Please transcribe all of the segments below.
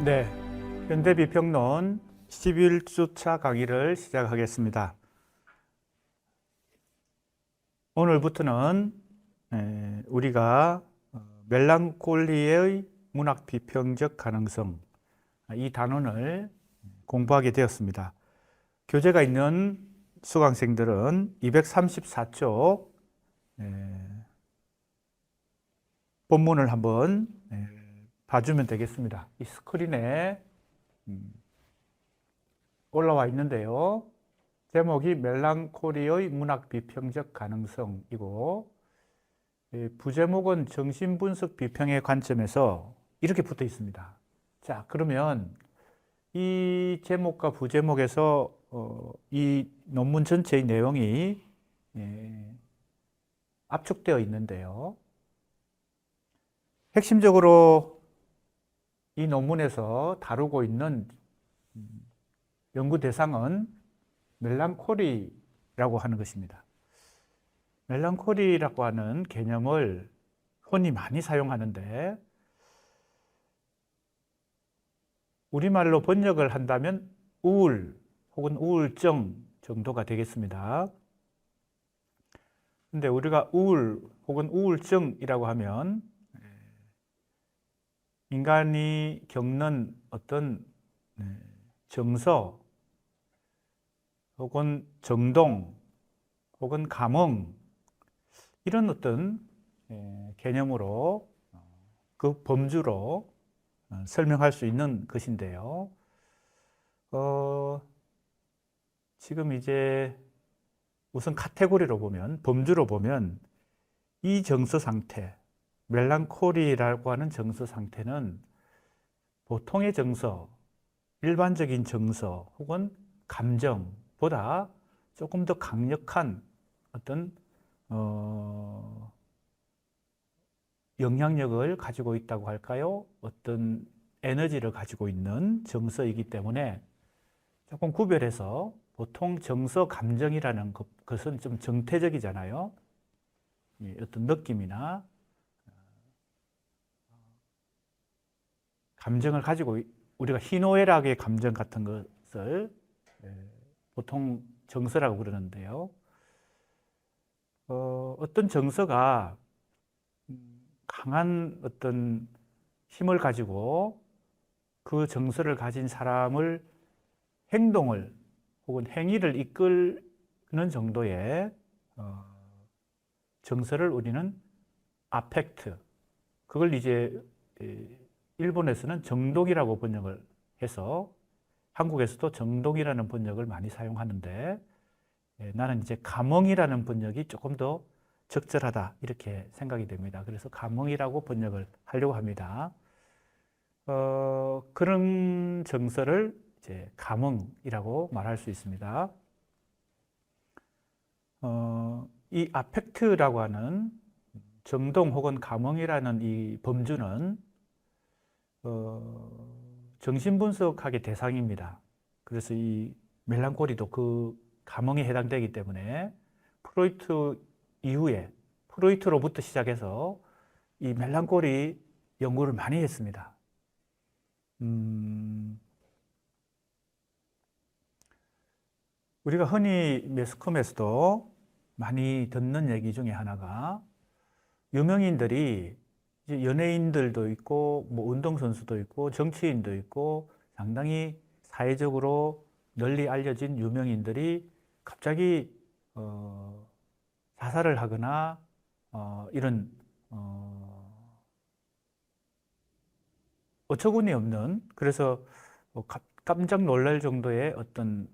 네, 현대비평론 11주차 강의를 시작하겠습니다. 오늘부터는 우리가 멜랑콜리의 문학 비평적 가능성, 이 단원을 공부하게 되었습니다. 교재가 있는 수강생들은 234쪽 본문을 한번 봐주면 되겠습니다. 이 스크린에 올라와 있는데요. 제목이 멜랑콜리의 문학 비평적 가능성이고, 부제목은 정신분석 비평의 관점에서 이렇게 붙어 있습니다. 자, 그러면 이 제목과 부제목에서 이 논문 전체의 내용이 압축되어 있는데요. 핵심적으로 이 논문에서 다루고 있는 연구 대상은 멜랑콜리라고 하는 것입니다. 멜랑콜리라고 하는 개념을 흔히 많이 사용하는데, 우리말로 번역을 한다면 우울 혹은 우울증 정도가 되겠습니다. 근데 우리가 우울 혹은 우울증이라고 하면 인간이 겪는 어떤 정서 혹은 정동 혹은 감흥, 이런 어떤 개념으로 그 범주로 설명할 수 있는 것인데요. 지금 이제 우선 카테고리로 보면, 범주로 보면 이 정서 상태, 멜랑콜리라고 하는 정서 상태는 보통의 정서, 일반적인 정서 혹은 감정보다 조금 더 강력한 어떤 영향력을 가지고 있다고 할까요? 어떤 에너지를 가지고 있는 정서이기 때문에 조금 구별해서, 보통 정서, 감정이라는 것은 좀 정태적이잖아요. 어떤 느낌이나 감정을 가지고, 우리가 희노애락의 감정 같은 것을 보통 정서라고 그러는데요. 어떤 정서가 강한 어떤 힘을 가지고 그 정서를 가진 사람을 행동을 혹은 행위를 이끌는 정도의 정서를 우리는 아펙트, 그걸 이제 일본에서는 정동이라고 번역을 해서 한국에서도 정동이라는 번역을 많이 사용하는데, 나는 이제 감흥이라는 번역이 조금 더 적절하다, 이렇게 생각이 됩니다. 그래서 감흥이라고 번역을 하려고 합니다. 그런 정서를 이제 감흥이라고 말할 수 있습니다. 이 아펙트라고 하는 정동 혹은 감흥이라는 이 범주는 정신분석학의 대상입니다. 그래서 이 멜랑콜리도 그 감흥에 해당되기 때문에 프로이트 이후에, 프로이트로부터 시작해서 이 멜랑콜리 연구를 많이 했습니다. 우리가 흔히 매스컴에서도 많이 듣는 얘기 중에 하나가, 유명인들이, 이제 연예인들도 있고 뭐 운동선수도 있고 정치인도 있고 상당히 사회적으로 널리 알려진 유명인들이 갑자기 자살을 하거나 이런 어처구니 없는, 그래서 깜짝 놀랄 정도의 어떤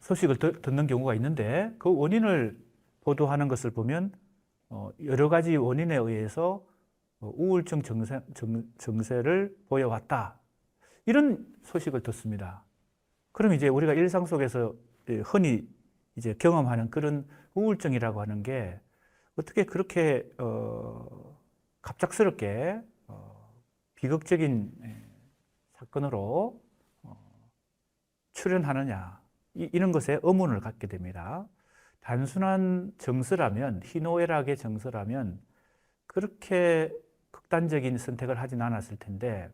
소식을 듣는 경우가 있는데, 그 원인을 보도하는 것을 보면 여러 가지 원인에 의해서 우울증 증세를 보여왔다, 이런 소식을 듣습니다. 그럼 이제 우리가 일상 속에서 흔히 이제 경험하는 그런 우울증이라고 하는 게 어떻게 그렇게 갑작스럽게 비극적인 사건으로 출현하느냐, 이런 것에 의문을 갖게 됩니다. 단순한 정서라면, 희노애락의 정서라면 그렇게 극단적인 선택을 하진 않았을 텐데,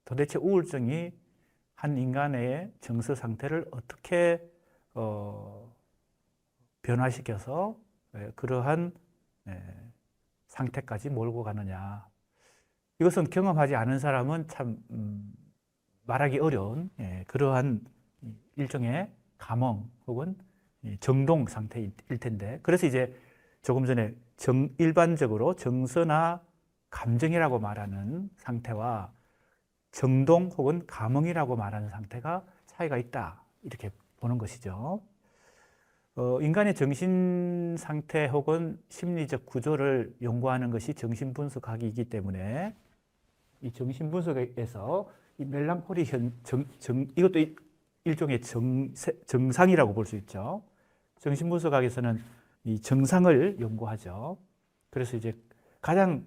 도대체 우울증이 한 인간의 정서 상태를 어떻게 변화시켜서 그러한 상태까지 몰고 가느냐. 이것은 경험하지 않은 사람은 참 말하기 어려운 그러한 일종의 감흥 혹은 정동 상태일 텐데, 그래서 이제 조금 전에 일반적으로 정서나 감정이라고 말하는 상태와 정동 혹은 감흥이라고 말하는 상태가 차이가 있다, 이렇게 보는 것이죠. 인간의 정신 상태 혹은 심리적 구조를 연구하는 것이 정신분석학이기 때문에 이 정신분석에서 이 멜랑콜리 이것도 일종의 정상이라고 볼 수 있죠. 정신분석학에서는 이 정상을 연구하죠. 그래서 이제 가장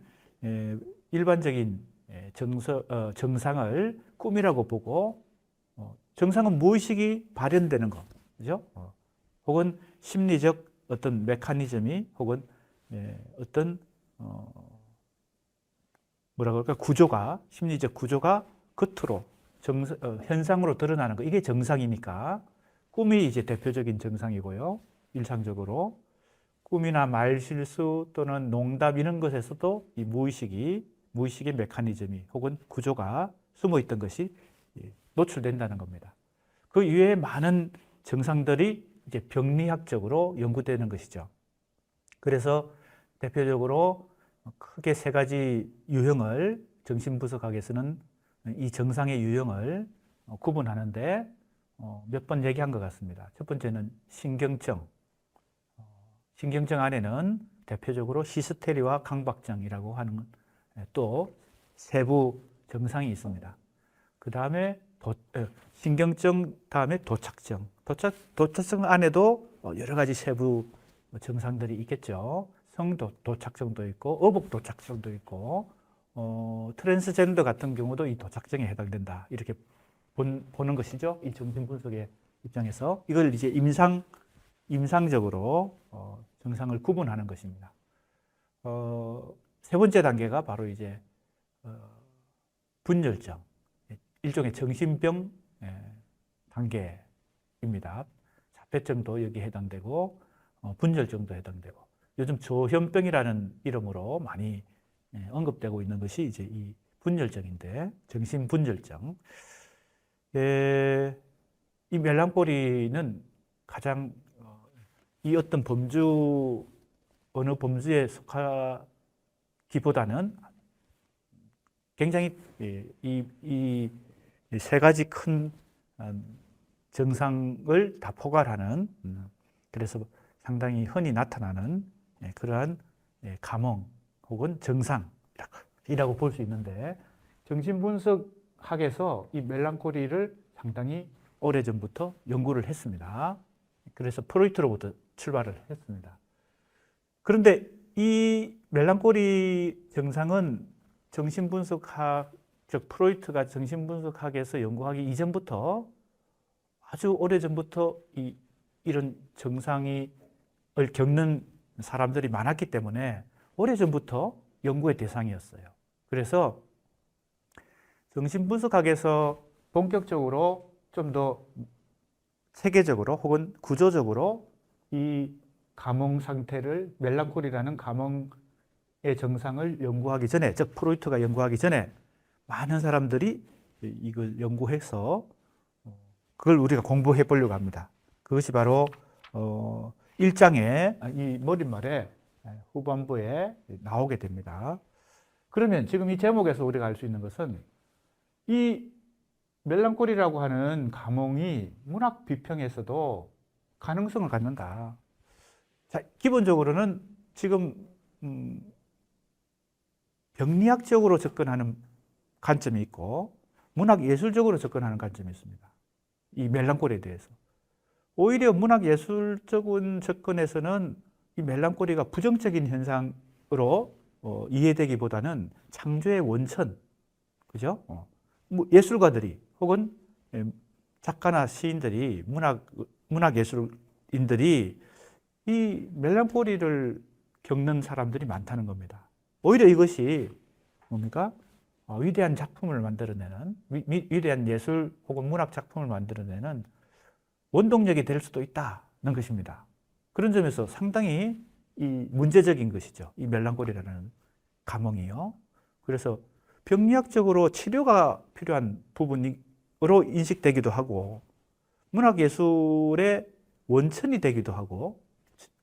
일반적인 정상을 꿈이라고 보고, 정상은 무의식이 발현되는 것, 그죠? 혹은 심리적 어떤 메커니즘이 혹은 어떤 뭐라 그럴까, 구조가, 심리적 구조가 겉으로 현상으로 드러나는 거, 이게 정상이니까 꿈이 이제 대표적인 정상이고요. 일상적으로 꿈이나 말실수 또는 농담 이런 것에서도 이 무의식의 메커니즘이 혹은 구조가 숨어 있던 것이 노출된다는 겁니다. 그 이외에 많은 정상들이 이제 병리학적으로 연구되는 것이죠. 그래서 대표적으로 크게 세 가지 유형을 정신분석학에서는 이 정상의 유형을 구분하는데 몇 번 얘기한 것 같습니다. 첫 번째는 신경증. 신경증 안에는 대표적으로 히스테리와 강박증이라고 하는 또 세부 정상이 있습니다. 그 다음에 신경증 다음에 도착증. 도착증 안에도 여러 가지 세부 정상들이 있겠죠. 성도착증도 있고 어복도착증도 있고 트랜스젠더 같은 경우도 이 도착증에 해당된다, 이렇게 보는 것이죠. 이 정신분석의 입장에서 이걸 이제 임상적으로 정상을 구분하는 것입니다. 세 번째 단계가 바로 이제 분열증, 일종의 정신병 단계입니다. 자폐증도 여기에 해당되고 분열증도 해당되고, 요즘 조현병이라는 이름으로 많이 언급되고 있는 것이 이제 이 분열증인데, 정신분열증. 이 멜랑콜리는 가장 이 어떤 어느 범주에 속하기보다는 굉장히 이 세 가지 큰 정상을 다 포괄하는, 그래서 상당히 흔히 나타나는 그러한 감흥 혹은 정상이라고 볼 수 있는데, 정신분석학에서 이 멜랑콜리를 상당히 오래전부터 연구를 했습니다. 그래서 프로이트로부터 출발을 했습니다. 그런데 이 멜랑콜리 정상은 즉 프로이트가 정신분석학에서 연구하기 이전부터, 아주 오래전부터 이런 정상을 겪는 사람들이 많았기 때문에 오래전부터 연구의 대상이었어요. 그래서 정신분석학에서 본격적으로 좀 더 세계적으로 혹은 구조적으로 이 감흥 상태를, 멜랑콜리라는 감흥의 정상을 연구하기 전에, 즉 프로이트가 연구하기 전에 많은 사람들이 이걸 연구해서 그걸 우리가 공부해 보려고 합니다. 그것이 바로 1장의 이 머릿말에 후반부에 나오게 됩니다. 그러면 지금 이 제목에서 우리가 알 수 있는 것은 이 멜랑콜리라고 하는 감흥이 문학 비평에서도 가능성을 갖는다. 자, 기본적으로는 지금 병리학적으로 접근하는 관점이 있고 문학 예술적으로 접근하는 관점이 있습니다. 이 멜랑콜리에 대해서. 오히려 문학 예술적인 접근에서는 이 멜랑콜리가 부정적인 현상으로 이해되기보다는 창조의 원천, 그죠? 뭐 예술가들이 혹은 작가나 시인들이, 문학 예술인들이 이 멜랑콜리를 겪는 사람들이 많다는 겁니다. 오히려 이것이 뭡니까? 위대한 작품을 만들어내는, 위대한 예술 혹은 문학 작품을 만들어내는 원동력이 될 수도 있다는 것입니다. 그런 점에서 상당히 이 문제적인 것이죠. 이 멜랑콜리라는 감흥이요. 그래서 병리학적으로 치료가 필요한 부분으로 인식되기도 하고, 문학 예술의 원천이 되기도 하고,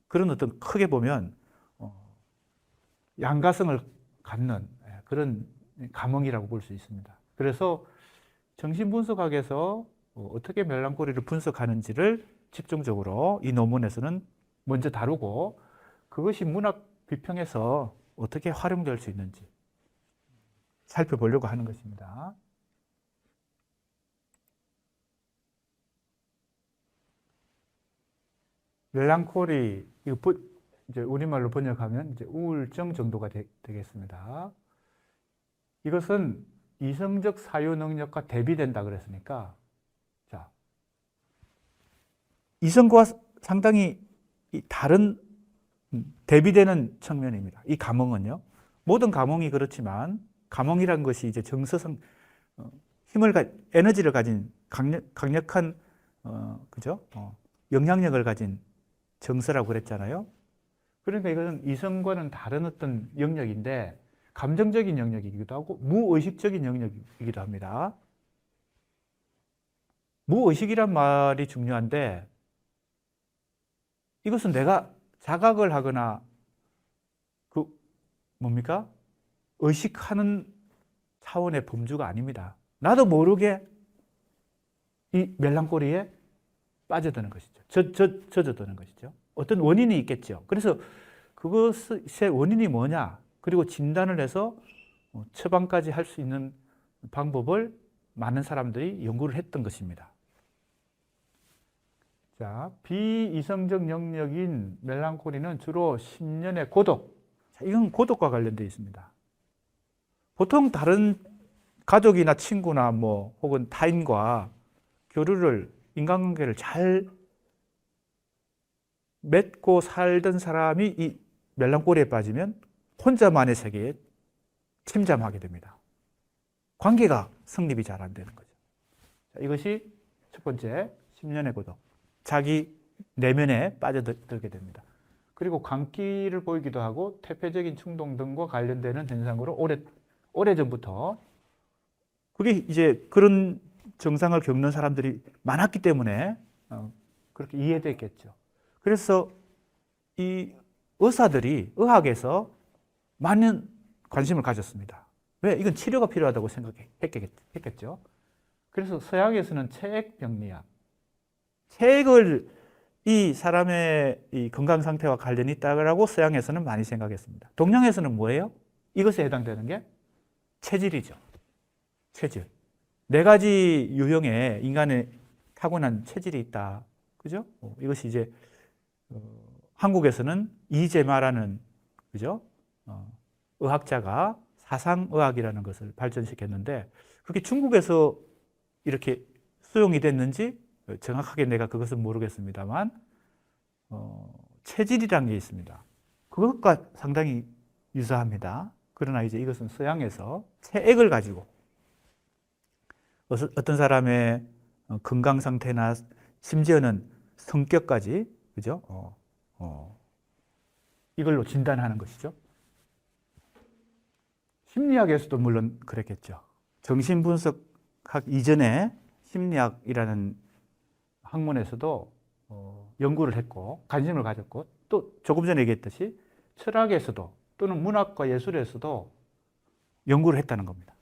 그런 어떤 크게 보면 양가성을 갖는 그런 감흥이라고 볼 수 있습니다. 그래서 정신분석학에서 어떻게 멜랑콜리를 분석하는지를 집중적으로 이 논문에서는 먼저 다루고, 그것이 문학 비평에서 어떻게 활용될 수 있는지 살펴보려고 하는 것입니다. 멜랑콜리, 이거 이제 우리말로 번역하면 이제 우울증 정도가 되겠습니다. 이것은 이성적 사유 능력과 대비된다 그랬으니까, 자, 이성과 상당히 다른 대비되는 측면입니다. 이 감흥은요. 모든 감흥이 그렇지만, 감흥이라는 것이 이제 정서성, 에너지를 가진 강력한, 그죠? 영향력을 가진 정서라고 그랬잖아요. 그러니까 이것은 이성과는 다른 어떤 영역인데, 감정적인 영역이기도 하고 무의식적인 영역이기도 합니다. 무의식이란 말이 중요한데, 이것은 내가 자각을 하거나 뭡니까? 의식하는 차원의 범주가 아닙니다. 나도 모르게 이 멜랑콜리에 빠져드는 것이죠. 젖어드는 것이죠. 어떤 원인이 있겠죠. 그래서 그것의 원인이 뭐냐, 그리고 진단을 해서 처방까지 할 수 있는 방법을 많은 사람들이 연구를 했던 것입니다. 자, 비이성적 영역인 멜랑콜리는 주로 10년의 고독, 이건 고독과 관련되어 있습니다. 보통 다른 가족이나 친구나 혹은 타인과 인간관계를 잘 맺고 살던 사람이 이 멜랑콜리에 빠지면 혼자만의 세계에 침잠하게 됩니다. 관계가 성립이 잘 안 되는 거죠. 자, 이것이 첫 번째, 10년의 고독. 자기 내면에 빠져들게 됩니다. 그리고 광기를 보이기도 하고 퇴폐적인 충동 등과 관련되는 현상으로 오래전부터, 그게 이제 그런 증상을 겪는 사람들이 많았기 때문에 그렇게 이해됐겠죠. 그래서 이 의학에서 많은 관심을 가졌습니다. 왜? 이건 치료가 필요하다고 생각했겠죠. 그래서 서양에서는 체액병리학, 체액을 이 사람의 이 건강 상태와 관련이 있다고 서양에서는 많이 생각했습니다. 동양에서는 뭐예요? 이것에 해당되는 게 체질이죠. 체질. 4가지 유형의 인간의 타고난 체질이 있다. 그죠? 이것이 이제 한국에서는 이재마라는, 그죠? 의학자가 사상의학이라는 것을 발전시켰는데, 그게 중국에서 이렇게 수용이 됐는지 정확하게 내가 그것은 모르겠습니다만, 체질이라는 게 있습니다. 그것과 상당히 유사합니다. 그러나 이제 이것은 서양에서 체액을 가지고 어떤 사람의 건강 상태나 심지어는 성격까지, 그죠? 이걸로 진단하는 것이죠. 심리학에서도 물론 그랬겠죠. 정신분석학 이전에 심리학이라는 학문에서도 연구를 했고 관심을 가졌고, 또 조금 전에 얘기했듯이 철학에서도 또는 문학과 예술에서도 연구를 했다는 겁니다.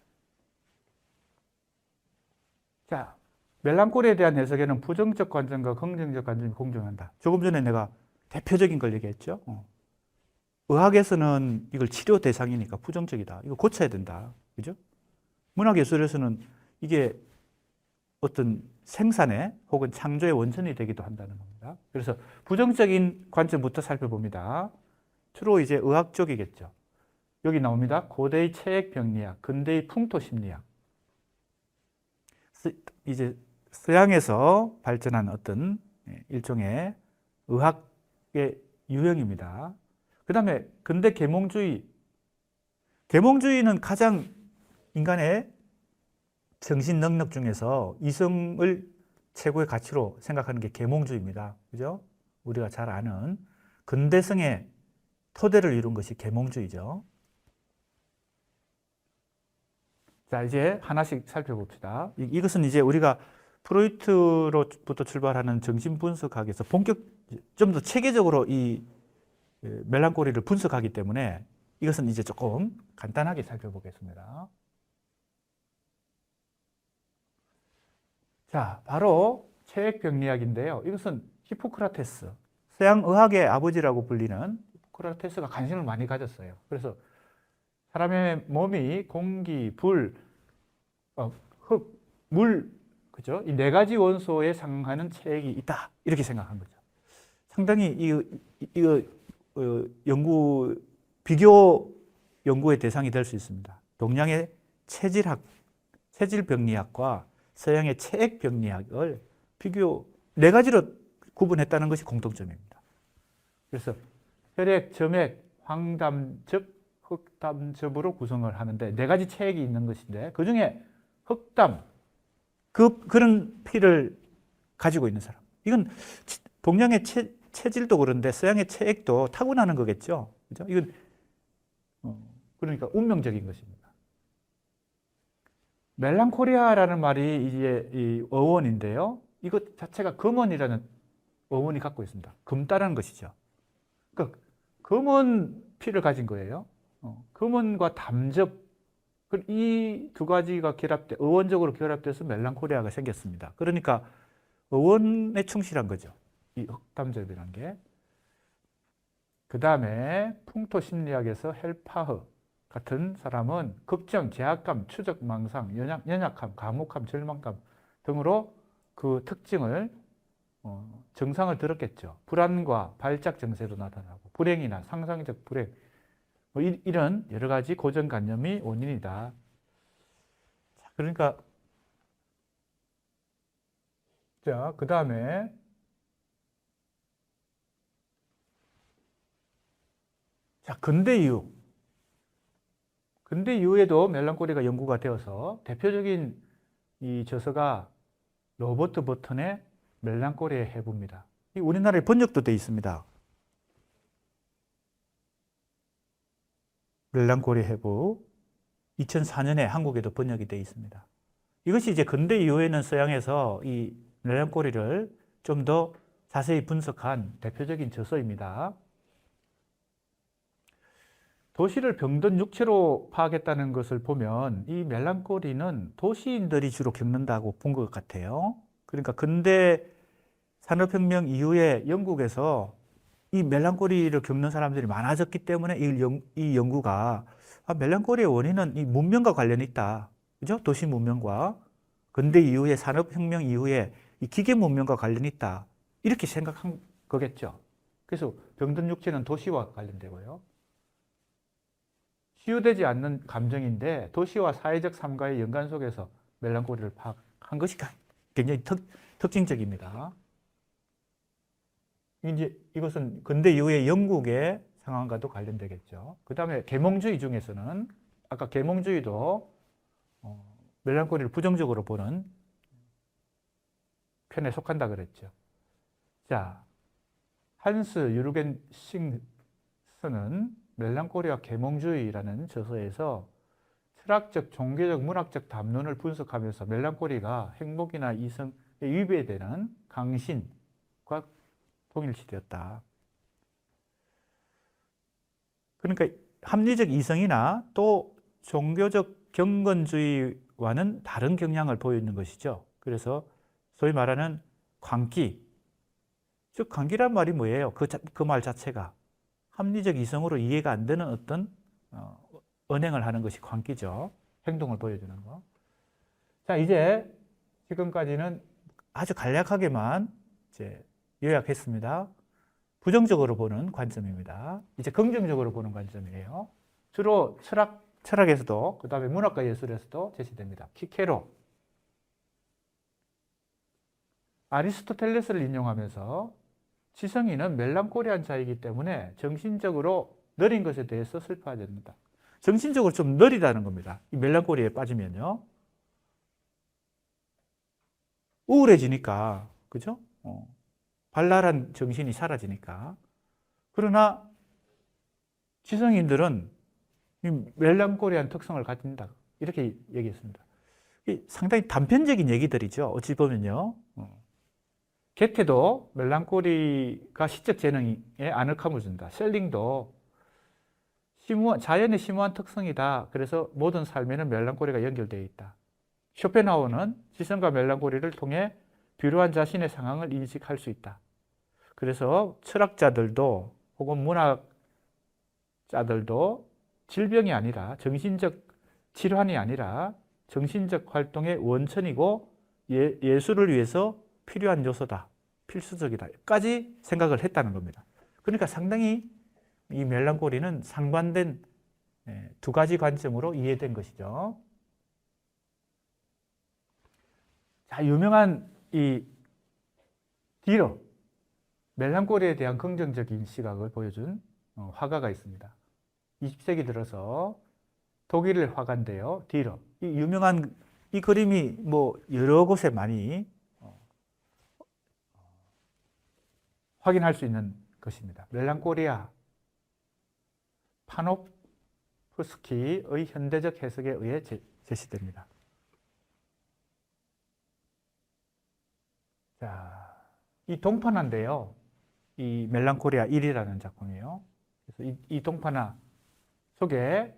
자, 멜랑콜리에 대한 해석에는 부정적 관점과 긍정적 관점이 공존한다. 조금 전에 내가 대표적인 걸 얘기했죠. 의학에서는 이걸 치료 대상이니까 부정적이다. 이거 고쳐야 된다. 그죠? 문학예술에서는 이게 어떤 생산의 혹은 창조의 원천이 되기도 한다는 겁니다. 그래서 부정적인 관점부터 살펴봅니다. 주로 이제 의학 쪽이겠죠. 여기 나옵니다. 고대의 체액병리학, 근대의 풍토심리학. 이제 서양에서 발전한 어떤 일종의 의학의 유형입니다. 그 다음에 근대 계몽주의. 계몽주의는 가장 인간의 정신 능력 중에서 이성을 최고의 가치로 생각하는 게 계몽주의입니다. 그죠? 우리가 잘 아는 근대성의 토대를 이룬 것이 계몽주의죠. 자, 이제 하나씩 살펴봅시다. 이것은 이제 우리가 프로이트로부터 출발하는 정신분석학에서 좀 더 체계적으로 이 멜랑콜리를 분석하기 때문에 이것은 이제 조금 간단하게 살펴보겠습니다. 자, 바로 체액병리학인데요. 이것은 히포크라테스, 서양 의학의 아버지라고 불리는 히포크라테스가 관심을 많이 가졌어요. 그래서 사람의 몸이 공기, 불, 흙, 물, 그죠? 이 네 가지 원소에 상응하는 체액이 있다. 이렇게 생각한 거죠. 상당히 비교 연구의 대상이 될 수 있습니다. 동양의 체질병리학과 서양의 체액병리학을 네 가지로 구분했다는 것이 공통점입니다. 그래서 혈액, 점액, 황담즙, 흑담즙으로 구성을 하는데 네 가지 체액이 있는 것인데 그 중에 흑담, 그런 피를 가지고 있는 사람. 이건 동양의 체질도 그런데 서양의 체액도 타고나는 거겠죠. 그죠? 이건 그러니까 운명적인 것입니다. 멜랑콜리아라는 말이 이제 이 어원인데요. 이것 자체가 금원이라는 어원이 갖고 있습니다. 금다라는 것이죠. 그러니까 금원 피를 가진 거예요. 금원과 담즙, 이 두 가지가 어원적으로 결합돼서 멜랑콜리아가 생겼습니다. 그러니까 어원에 충실한 거죠. 이 흑담즙이라는 게. 그 다음에 풍토심리학에서 헬파흐 같은 사람은 걱정, 제약감, 추적, 망상, 연약함, 감옥함, 절망감 등으로 그 특징을 증상을 들었겠죠. 불안과 발작 증세로 나타나고 불행이나 상상적 불행, 이런 여러 가지 고정관념이 원인이다. 그러니까 자, 그 다음에 자, 근대 이후에도 멜랑콜리가 연구가 되어서 대표적인 이 저서가 로버트 버튼의 멜랑콜리의 해부입니다. 이 우리나라에 번역도 되어 있습니다. 멜랑콜리 해부 2004년에 한국에도 번역이 되어 있습니다. 이것이 이제 근대 이후에는 서양에서 이 멜랑콜리를 좀 더 자세히 분석한 대표적인 저서입니다. 도시를 병든 육체로 파악했다는 것을 보면 이 멜랑콜리는 도시인들이 주로 겪는다고 본 것 같아요. 그러니까 근대 산업혁명 이후에 영국에서 이 멜랑콜리를 겪는 사람들이 많아졌기 때문에 이 연구가 멜랑콜리의 원인은 이 문명과 관련이 있다. 그죠? 도시 문명과 근대 이후에 산업혁명 이후에 이 기계 문명과 관련이 있다. 이렇게 생각한 거겠죠. 그래서 병든 육체는 도시와 관련되고요. 치유되지 않는 감정인데 도시와 사회적 삶과의 연관 속에서 멜랑콜리를 파악한 것이 굉장히 특징적입니다. 이제 이것은 근대 이후의 영국의 상황과도 관련되겠죠. 그 다음에 계몽주의 중에서는 아까 계몽주의도 멜랑콜리를 부정적으로 보는 편에 속한다 그랬죠. 자, 한스 유르겐싱스는 멜랑콜리와 계몽주의라는 저서에서 철학적, 종교적, 문학적 담론을 분석하면서 멜랑콜리가 행복이나 이성에 위배되는 강신과 통일시되었다. 그러니까 합리적 이성이나 또 종교적 경건주의와는 다른 경향을 보이는 것이죠. 그래서 소위 말하는 광기, 즉 광기란 말이 뭐예요? 그 말 자체가 합리적 이성으로 이해가 안 되는 어떤 언행을 하는 것이 광기죠. 행동을 보여주는 거. 자, 이제 지금까지는 아주 간략하게만 이제 요약했습니다. 부정적으로 보는 관점입니다. 이제 긍정적으로 보는 관점이에요. 주로 철학에서도 그 다음에 문학과 예술에서도 제시됩니다. 키케로, 아리스토텔레스를 인용하면서 지성인은 멜랑콜리한 자이기 때문에 정신적으로 느린 것에 대해서 슬퍼하지 않는다. 정신적으로 좀 느리다는 겁니다. 이 멜랑콜리에 빠지면요. 우울해지니까, 그죠? 발랄한 정신이 사라지니까. 그러나 지성인들은 이 멜랑콜리한 특성을 가진다. 이렇게 얘기했습니다. 상당히 단편적인 얘기들이죠. 어찌 보면요. 게테도 멜랑콜리가 시적 재능에 아늑함을 준다. 셀링도 자연의 심오한 특성이다. 그래서 모든 삶에는 멜랑콜리가 연결되어 있다. 쇼펜하우어는 지성과 멜랑콜리를 통해 비루한 자신의 상황을 인식할 수 있다. 그래서 철학자들도 혹은 문학자들도 질병이 아니라 정신적 질환이 아니라 정신적 활동의 원천이고 예술을 위해서 필요한 요소다. 필수적이다.까지 생각을 했다는 겁니다. 그러니까 상당히 이 멜랑콜리는 상반된 두 가지 관점으로 이해된 것이죠. 자, 유명한 이 디러, 멜랑콜리에 대한 긍정적인 시각을 보여준 화가가 있습니다. 20세기 들어서 독일의 화가인데요. 디러. 이 유명한 이 그림이 뭐 여러 곳에 많이 확인할 수 있는 것입니다. 멜랑콜리아 파노프스키의 현대적 해석에 의해 제시됩니다. 자, 이 동파나인데요. 이 멜랑콜리아 1이라는 작품이에요. 그래서 이 동파나 속에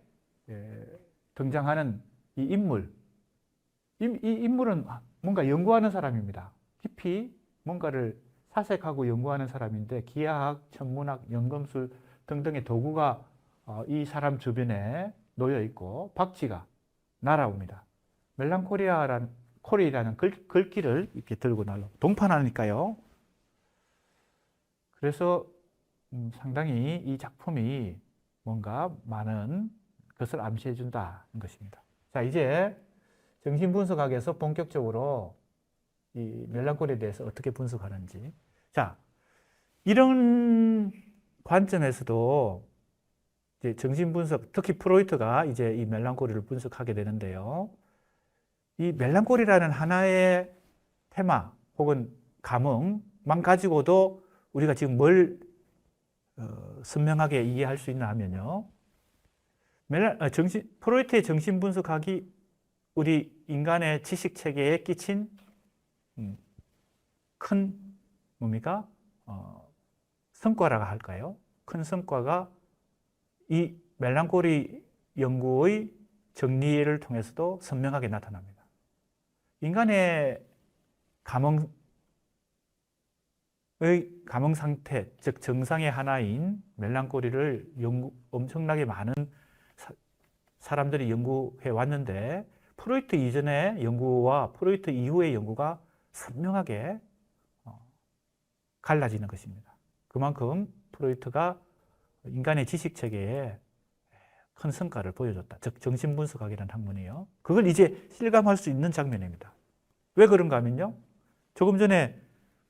등장하는 이 인물, 이 인물은 뭔가 연구하는 사람입니다. 깊이 뭔가를 사색하고 연구하는 사람인데 기하학, 천문학, 연금술 등등의 도구가 이 사람 주변에 놓여 있고 박쥐가 날아옵니다. 멜랑콜리아라는 콜이라는 글귀를 이렇게 들고 날라. 동파나니까요. 그래서 상당히 이 작품이 뭔가 많은 것을 암시해 준다는 것입니다. 자, 이제 정신분석학에서 본격적으로 이 멜랑콜리에 대해서 어떻게 분석하는지. 자, 이런 관점에서도 이제 정신분석, 특히 프로이트가 이제 이 멜랑콜리를 분석하게 되는데요. 이 멜랑콜리라는 하나의 테마 혹은 감흥만 가지고도 우리가 지금 뭘 선명하게 이해할 수 있나 하면요. 프로이트의 정신분석학이 우리 인간의 지식체계에 끼친 큰 뭡니까? 성과라고 할까요? 큰 성과가 이 멜랑콜리 연구의 정리를 통해서도 선명하게 나타납니다. 인간의 감흥 상태, 즉 정상의 하나인 멜랑콜리를 엄청나게 많은 사람들이 연구해 왔는데 프로이트 이전의 연구와 프로이트 이후의 연구가 선명하게 갈라지는 것입니다. 그만큼 프로이트가 인간의 지식체계에 큰 성과를 보여줬다. 즉 정신분석학이라는 학문이에요. 그걸 이제 실감할 수 있는 장면입니다. 왜 그런가 하면요. 조금 전에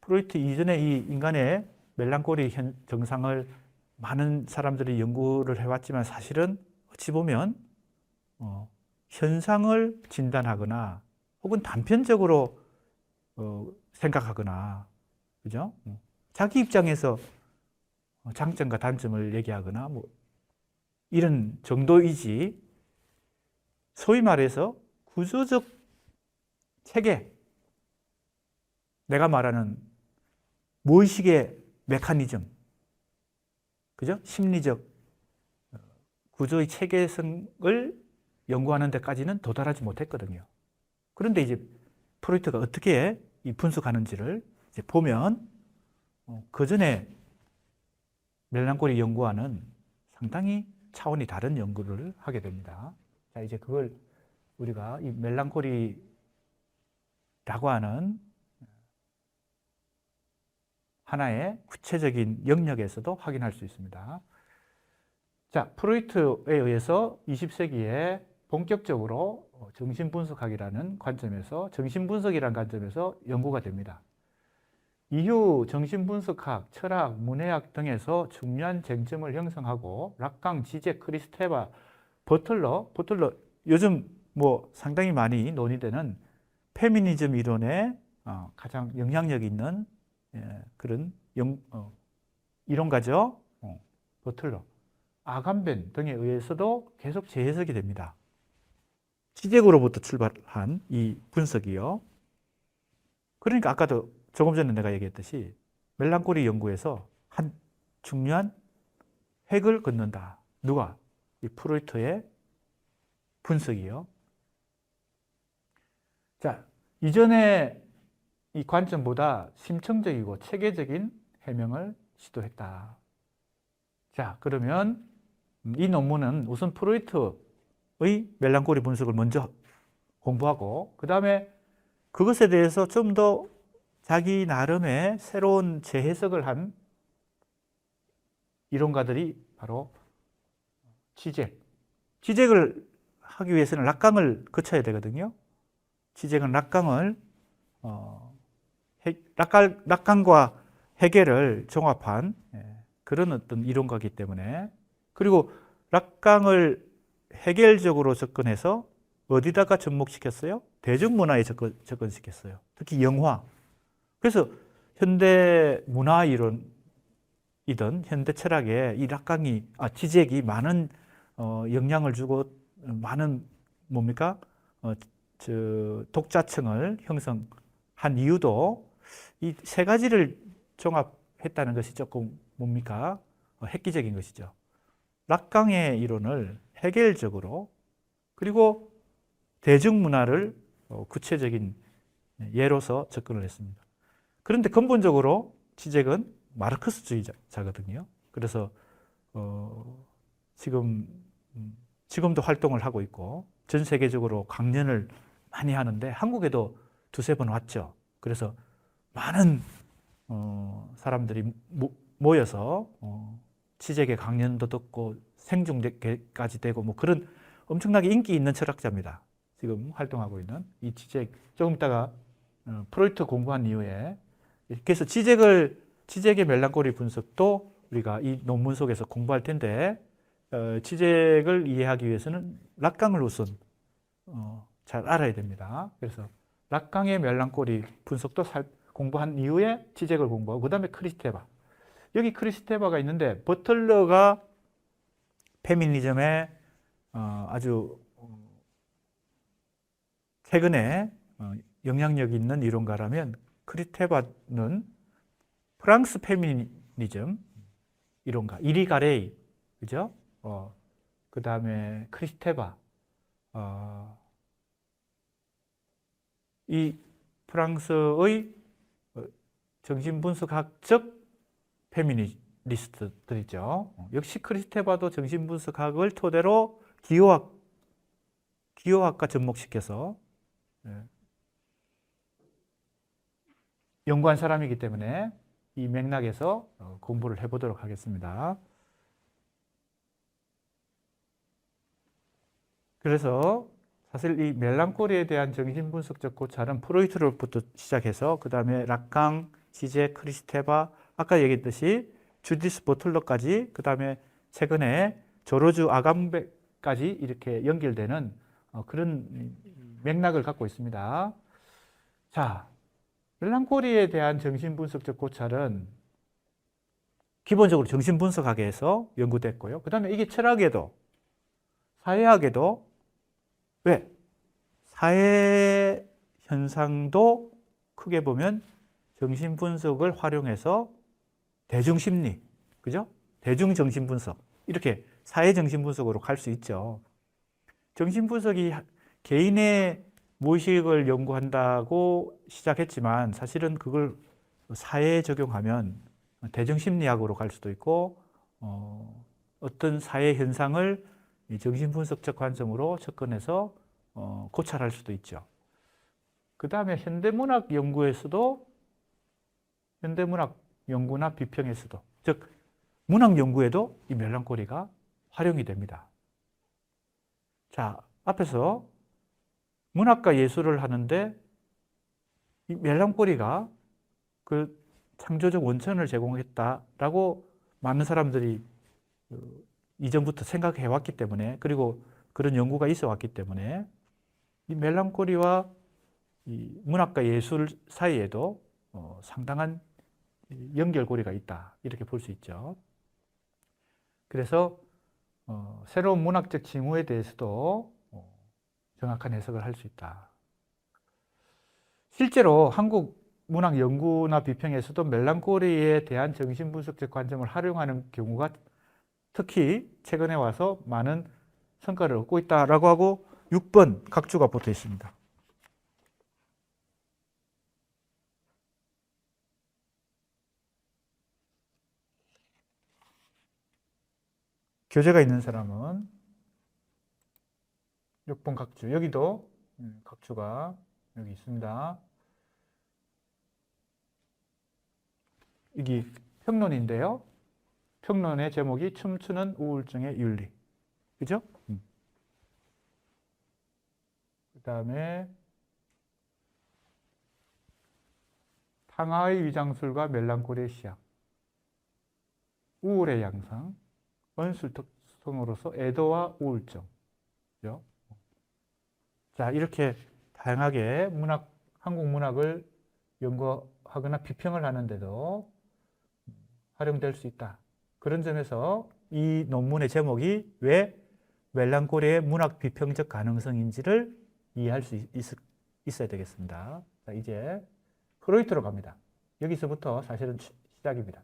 프로이트 이전에 이 인간의 멜랑콜리 정상을 많은 사람들이 연구를 해왔지만 사실은 어찌 보면 현상을 진단하거나 혹은 단편적으로 생각하거나, 그죠? 자기 입장에서 장점과 단점을 얘기하거나 뭐 이런 정도이지, 소위 말해서 구조적 체계, 내가 말하는 무의식의 메커니즘, 그죠? 심리적 구조의 체계성을 연구하는 데까지는 도달하지 못했거든요. 그런데 이제 프로이트가 어떻게 이 분석하는지를 이제 보면 그 전에 멜랑콜리 연구와는 상당히 차원이 다른 연구를 하게 됩니다. 자, 이제 그걸 우리가 이 멜랑콜리라고 하는 하나의 구체적인 영역에서도 확인할 수 있습니다. 자, 프로이트에 의해서 20세기에 본격적으로 정신분석학이라는 관점에서, 정신분석이라는 관점에서 연구가 됩니다. 이후 정신분석학, 철학, 문해학 등에서 중요한 쟁점을 형성하고 락강, 지제, 크리스테바 버틀러 요즘 뭐 상당히 많이 논의되는 페미니즘 이론의 가장 영향력 있는 그런 이론가죠. 버틀러, 아감벤 등에 의해서도 계속 재해석이 됩니다. 지적으로부터 출발한 이 분석이요. 그러니까 아까도 조금 전에 내가 얘기했듯이 멜랑콜리 연구에서 한 중요한 획을 긋는다. 누가? 이 프로이트의 분석이요. 자, 이전에 이 관점보다 심층적이고 체계적인 해명을 시도했다. 자, 그러면 이 논문은 우선 프로이트의 멜랑콜리 분석을 먼저 공부하고 그 다음에 그것에 대해서 좀 더 자기 나름의 새로운 재해석을 한 이론가들이 바로 지젝을 하기 위해서는 락강을 거쳐야 되거든요. 지젝은 락강을 락강과 헤겔을 종합한 그런 어떤 이론가이기 때문에, 그리고 락강을 헤겔적으로 접근해서 어디다가 접목시켰어요? 대중문화에 접근시켰어요. 특히 영화. 그래서 현대 문화 이론이든 현대 철학에 이 락강이, 지젝이 많은 영향을 주고 많은 뭡니까? 독자층을 형성한 이유도 이 세 가지를 종합했다는 것이 조금 뭡니까? 획기적인 것이죠. 락강의 이론을 헤겔적으로, 그리고 대중문화를 구체적인 예로서 접근을 했습니다. 그런데 근본적으로 지젝은 마르크스주의자거든요. 그래서 지금도 활동을 하고 있고 전 세계적으로 강연을 많이 하는데 한국에도 두세 번 왔죠. 그래서 많은 사람들이 모여서 지젝의 강연도 듣고 생중계까지 되고 뭐 그런 엄청나게 인기 있는 철학자입니다. 지금 활동하고 있는 이 지젝, 조금 있다가 프로이트 공부한 이후에, 그래서 지젝의 멜랑콜리 분석도 우리가 이 논문 속에서 공부할 텐데, 지젝을 이해하기 위해서는 락강을 우선 잘 알아야 됩니다. 그래서 락강의 멜랑콜리 분석도 공부한 이후에 지젝을 공부하고 그 다음에 크리스테바. 여기 크리스테바가 있는데 버틀러가 페미니즘에 아주 최근에 영향력 있는 이론가라면 크리스테바는 프랑스 페미니즘 이론가 이리가레이, 그죠? 그 다음에 크리스테바, 이 프랑스의 정신분석학적 페미니스트들이죠. 역시 크리스테바도 정신분석학을 토대로 기호학과 접목시켜서 연구한 사람이기 때문에 이 맥락에서 공부를 해보도록 하겠습니다. 그래서 사실 이 멜랑콜리에 대한 정신분석적 고찰은 프로이트로부터 시작해서 그 다음에 락강, 지젝, 크리스테바, 아까 얘기했듯이 주디스 버틀러까지, 그 다음에 최근에 조르주 아감베까지 이렇게 연결되는 그런 맥락을 갖고 있습니다. 자, 멜랑콜리에 대한 정신분석적 고찰은 기본적으로 정신분석학에서 연구됐고요. 그 다음에 이게 철학에도 사회학에도, 왜? 사회 현상도 크게 보면 정신분석을 활용해서 대중심리, 그죠? 대중정신분석, 이렇게 사회정신분석으로 갈 수 있죠. 정신분석이 개인의 무의식을 연구한다고 시작했지만 사실은 그걸 사회에 적용하면 대중심리학으로 갈 수도 있고 어떤 사회 현상을 정신분석적 관점으로 접근해서 고찰할 수도 있죠. 그 다음에 현대문학 연구에서도, 현대문학 연구나 비평에서도, 즉 문학 연구에도 이 멜랑콜리가 활용이 됩니다. 자, 앞에서 문학과 예술을 하는데 이 멜랑콜리가 그 창조적 원천을 제공했다라고 많은 사람들이 이전부터 생각해 왔기 때문에, 그리고 그런 연구가 있어 왔기 때문에 이 멜랑콜리와 이 문학과 예술 사이에도 상당한 연결고리가 있다. 이렇게 볼 수 있죠. 그래서 새로운 문학적 징후에 대해서도 정확한 해석을 할 수 있다. 실제로 한국 문학 연구나 비평에서도 멜랑콜리에 대한 정신분석적 관점을 활용하는 경우가 특히 최근에 와서 많은 성과를 얻고 있다라고 하고 6번 각주가 붙어 있습니다. 교재가 있는 사람은 6번 각주, 여기도 각주가 여기 있습니다. 이게 평론인데요. 평론의 제목이 춤추는 우울증의 윤리. 그죠? 그 다음에 탕하의 위장술과 멜랑콜리의 시약, 우울의 양상, 언술 특성으로서 애도와 우울증. 그죠? 자, 이렇게 다양하게 한국 문학을 연구하거나 비평을 하는데도 활용될 수 있다. 그런 점에서 이 논문의 제목이 왜 멜랑콜리의 문학 비평적 가능성인지를 이해할 수 있어야 되겠습니다. 자, 이제 프로이트로 갑니다. 여기서부터 사실은 시작입니다.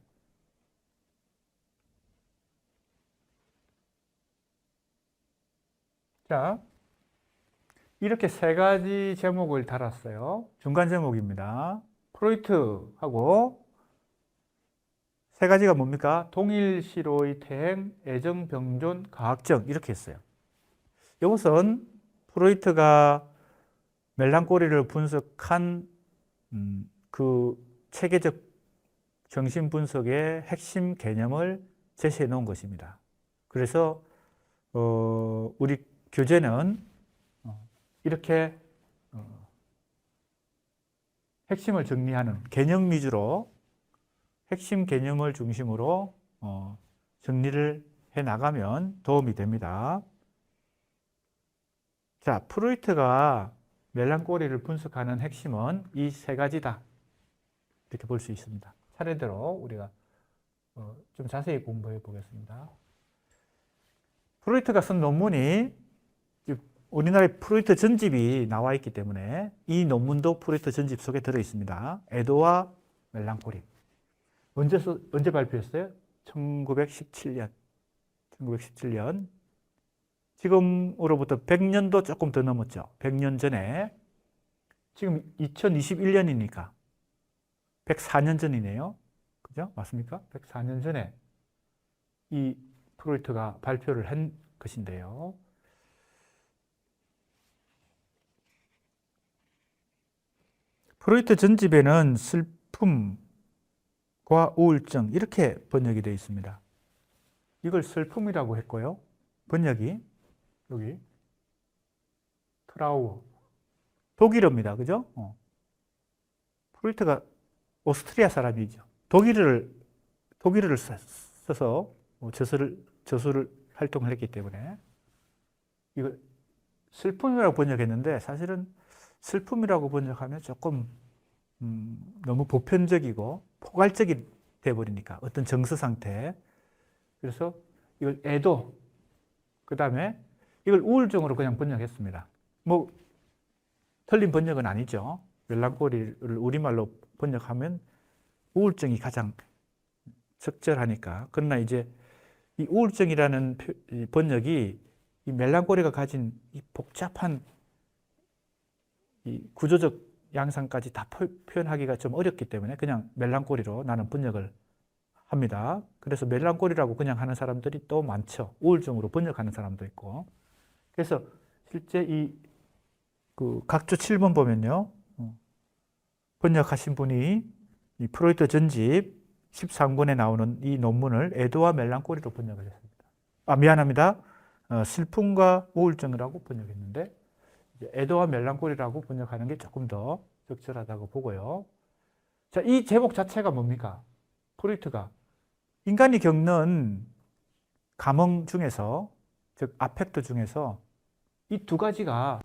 자, 이렇게 세 가지 제목을 달았어요. 중간 제목입니다. 프로이트하고 세 가지가 뭡니까? 동일시로의 퇴행, 애정병존, 과학증 이렇게 했어요. 이것은 프로이트가 멜랑콜리를 분석한 그 체계적 정신분석의 핵심 개념을 제시해 놓은 것입니다. 그래서 우리 교재는 이렇게 핵심을 정리하는 개념 위주로 핵심 개념을 중심으로 정리를 해 나가면 도움이 됩니다. 자, 프로이트가 멜랑콜리를 분석하는 핵심은 이 세 가지다. 이렇게 볼 수 있습니다. 차례대로 우리가 좀 자세히 공부해 보겠습니다. 프로이트가 쓴 논문이 우리나라에 프로이트 전집이 나와 있기 때문에 이 논문도 프로이트 전집 속에 들어 있습니다. 애도와 멜랑콜리. 언제 발표했어요? 1917년. 1917년. 지금으로부터 100년도 조금 더 넘었죠. 100년 전에. 지금 2021년이니까 104년 전이네요. 그죠? 맞습니까? 104년 전에 이 프로이트가 발표를 한 것인데요. 프로이트 전집에는 슬픔과 우울증 이렇게 번역이 되어 있습니다. 이걸 슬픔이라고 했고요. 번역이 여기 트라우어 독일어입니다. 그죠? 프로이트가 오스트리아 사람이죠. 독일어를 써서 저술을 활동을 했기 때문에 이걸 슬픔이라고 번역했는데 사실은 슬픔이라고 번역하면 조금 너무 보편적이고 포괄적이 돼버리니까 어떤 정서 상태. 그래서 이걸 애도, 그 다음에 이걸 우울증으로 그냥 번역했습니다. 뭐 틀린 번역은 아니죠. 멜랑콜리를 우리말로 번역하면 우울증이 가장 적절하니까. 그러나 이제 이 우울증이라는 번역이 이 멜랑콜리가 가진 이 복잡한 이 구조적 양상까지 다 표현하기가 좀 어렵기 때문에 그냥 멜랑콜리로 나는 번역을 합니다. 그래서 멜랑콜리라고 그냥 하는 사람들이 또 많죠. 우울증으로 번역하는 사람도 있고. 그래서 실제 그 각주 7번 보면요. 번역하신 분이 이 프로이트 전집 13권에 나오는 이 논문을 애도와 멜랑콜리로 번역을 했습니다. 미안합니다. 슬픔과 우울증이라고 번역했는데 애도와 멜랑콜리라고 번역하는 게 조금 더 적절하다고 보고요. 자, 이 제목 자체가 뭡니까? 프로이트가 인간이 겪는 감흥 중에서, 즉 아펙트 중에서 이 두 가지가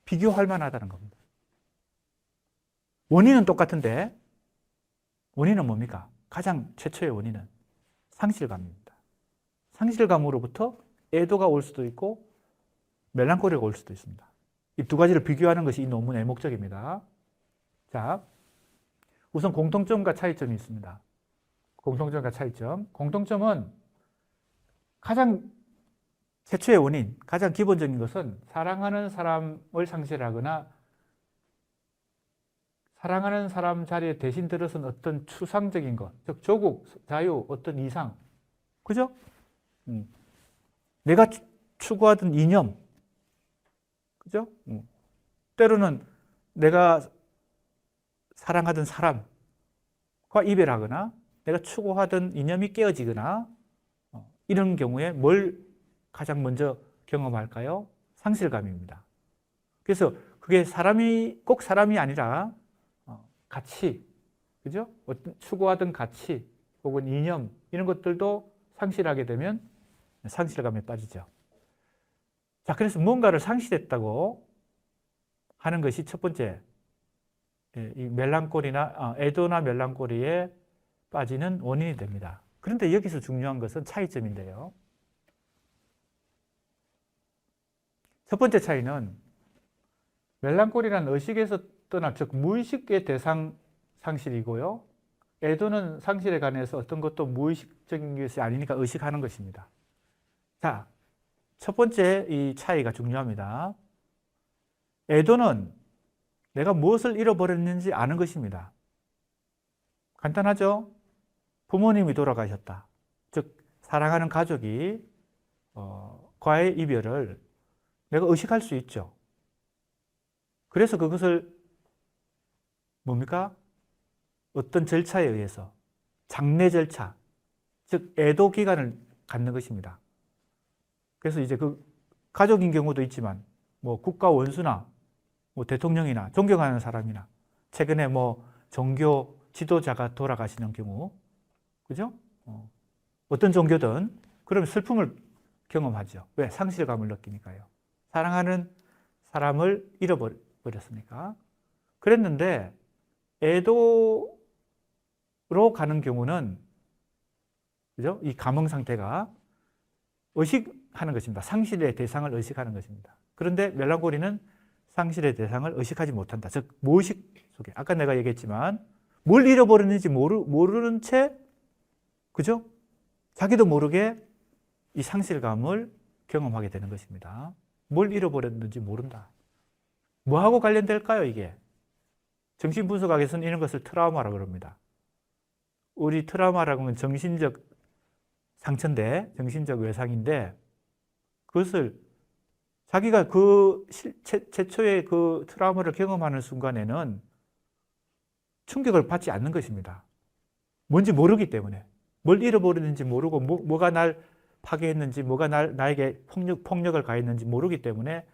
비교할 만하다는 겁니다. 원인은 똑같은데 원인은 뭡니까? 가장 최초의 원인은 상실감입니다. 상실감으로부터 애도가 올 수도 있고 멜랑콜리가 올 수도 있습니다. 이 두 가지를 비교하는 것이 이 논문의 목적입니다. 자, 우선 공통점과 차이점이 있습니다. 공통점과 차이점. 공통점은 가장 최초의 원인, 가장 기본적인 것은 사랑하는 사람을 상실하거나 사랑하는 사람 자리에 대신 들어선 어떤 추상적인 것, 즉 조국, 자유, 어떤 이상, 그죠? 내가 추구하던 이념, 그죠? 때로는 내가 사랑하던 사람과 이별하거나 내가 추구하던 이념이 깨어지거나 이런 경우에 뭘 가장 먼저 경험할까요? 상실감입니다. 그래서 그게 꼭 사람이 아니라 가치, 그죠? 어떤 추구하던 가치 혹은 이념 이런 것들도 상실하게 되면 상실감에 빠지죠. 자, 그래서 뭔가를 상실했다고 하는 것이 첫 번째, 이 멜랑콜리나 애도나 멜랑콜리에 빠지는 원인이 됩니다. 그런데 여기서 중요한 것은 차이점인데요. 첫 번째 차이는 멜랑콜리란 의식에서 떠나, 즉 무의식의 대상 상실이고요. 애도는 상실에 관해서 어떤 것도 무의식적인 것이 아니니까 의식하는 것입니다. 자, 첫 번째 이 차이가 중요합니다. 애도는 내가 무엇을 잃어버렸는지 아는 것입니다. 간단하죠? 부모님이 돌아가셨다. 즉 사랑하는 가족이 과의 이별을 내가 의식할 수 있죠. 그래서 그것을 뭡니까? 어떤 절차에 의해서 장례 절차, 즉 애도 기간을 갖는 것입니다. 그래서 이제 그 가족인 경우도 있지만 뭐 국가 원수나 뭐 대통령이나 존경하는 사람이나 최근에 뭐 종교 지도자가 돌아가시는 경우, 그죠? 어떤 종교든 그러면 슬픔을 경험하죠. 왜? 상실감을 느끼니까요. 사랑하는 사람을 잃어버렸으니까. 그랬는데 애도로 가는 경우는, 그죠? 이 감흥 상태가 의식하는 것입니다. 상실의 대상을 의식하는 것입니다. 그런데 멜랑콜리는 상실의 대상을 의식하지 못한다. 즉 무의식 속에, 아까 내가 얘기했지만 뭘 잃어버렸는지 모르는 채, 그죠? 자기도 모르게 이 상실감을 경험하게 되는 것입니다. 뭘 잃어버렸는지 모른다. 뭐하고 관련될까요, 이게? 정신분석학에서는 이런 것을 트라우마라고 그럽니다. 우리 트라우마라고 하면 정신적 상처인데, 정신적 외상인데, 그것을 자기가 최초의 그 트라우마를 경험하는 순간에는 충격을 받지 않는 것입니다. 뭔지 모르기 때문에. 뭘 잃어버렸는지 모르고, 뭐가 날 파괴했는지, 뭐가 나에게 폭력을 가했는지 모르기 때문에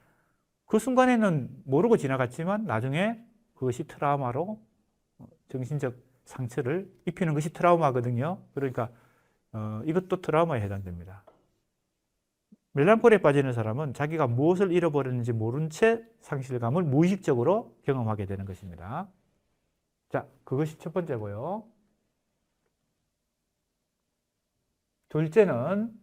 그 순간에는 모르고 지나갔지만 나중에 그것이 트라우마로 정신적 상처를 입히는 것이 트라우마거든요. 그러니까 이것도 트라우마에 해당됩니다. 멜랑콜리에 빠지는 사람은 자기가 무엇을 잃어버렸는지 모른 채 상실감을 무의식적으로 경험하게 되는 것입니다. 자, 그것이 첫 번째고요. 둘째는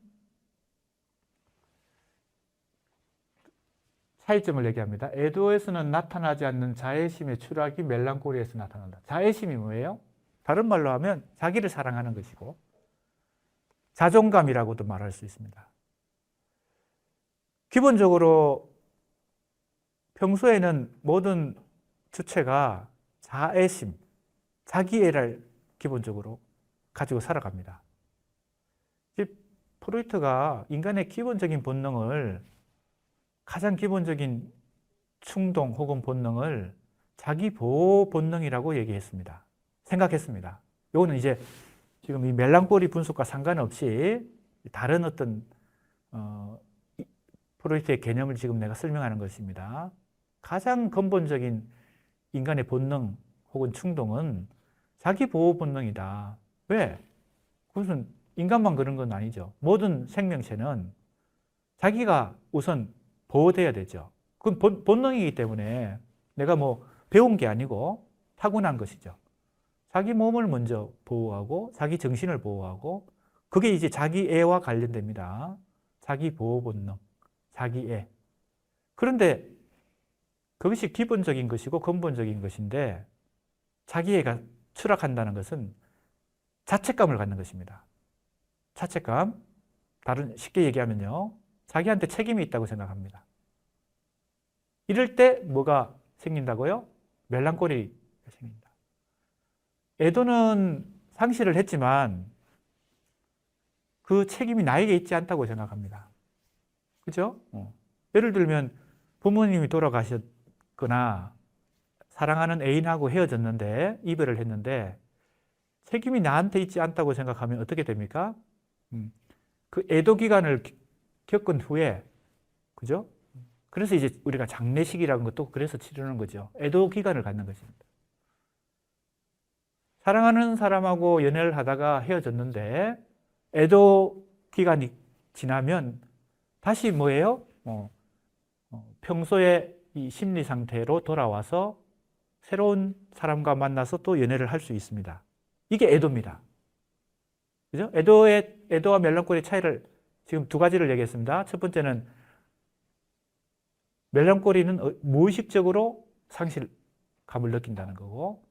차이점을 얘기합니다. 애도에서는 나타나지 않는 자애심의 추락이 멜랑콜리에서 나타난다. 자애심이 뭐예요? 다른 말로 하면 자기를 사랑하는 것이고 자존감이라고도 말할 수 있습니다. 기본적으로 평소에는 모든 주체가 자애심, 자기애를 기본적으로 가지고 살아갑니다. 프로이트가 인간의 기본적인 본능을, 가장 기본적인 충동 혹은 본능을 자기 보호 본능이라고 얘기했습니다. 생각했습니다. 이거는 이제 지금 이 멜랑콜리 분석과 상관없이 다른 어떤 프로이트의 개념을 지금 내가 설명하는 것입니다. 가장 근본적인 인간의 본능 혹은 충동은 자기 보호 본능이다. 왜? 그것은 인간만 그런 건 아니죠. 모든 생명체는 자기가 우선 보호돼야 되죠. 그건 본능이기 때문에 내가 뭐 배운 게 아니고 타고난 것이죠. 자기 몸을 먼저 보호하고 자기 정신을 보호하고 그게 이제 자기애와 관련됩니다. 자기 보호 본능, 자기애. 그런데 그것이 기본적인 것이고 근본적인 것인데 자기애가 추락한다는 것은 자책감을 갖는 것입니다. 자책감, 쉽게 얘기하면요. 자기한테 책임이 있다고 생각합니다. 이럴 때 뭐가 생긴다고요? 멜랑콜리가 생긴다. 애도는 상실을 했지만 그 책임이 나에게 있지 않다고 생각합니다. 그죠? 예를 들면 부모님이 돌아가셨거나 사랑하는 애인하고 헤어졌는데 이별을 했는데 책임이 나한테 있지 않다고 생각하면 어떻게 됩니까? 그 애도 기간을 겪은 후에, 그죠? 그래서 이제 우리가 장례식이라는 것도 그래서 치르는 거죠. 애도 기간을 갖는 것입니다. 사랑하는 사람하고 연애를 하다가 헤어졌는데 애도 기간이 지나면 다시 뭐예요? 평소의 이 심리 상태로 돌아와서 새로운 사람과 만나서 또 연애를 할 수 있습니다. 이게 애도입니다. 그죠? 애도와 멜랑콜리의 차이를 지금 두 가지를 얘기했습니다. 첫 번째는 멜랑콜리는 무의식적으로 상실감을 느낀다는 거고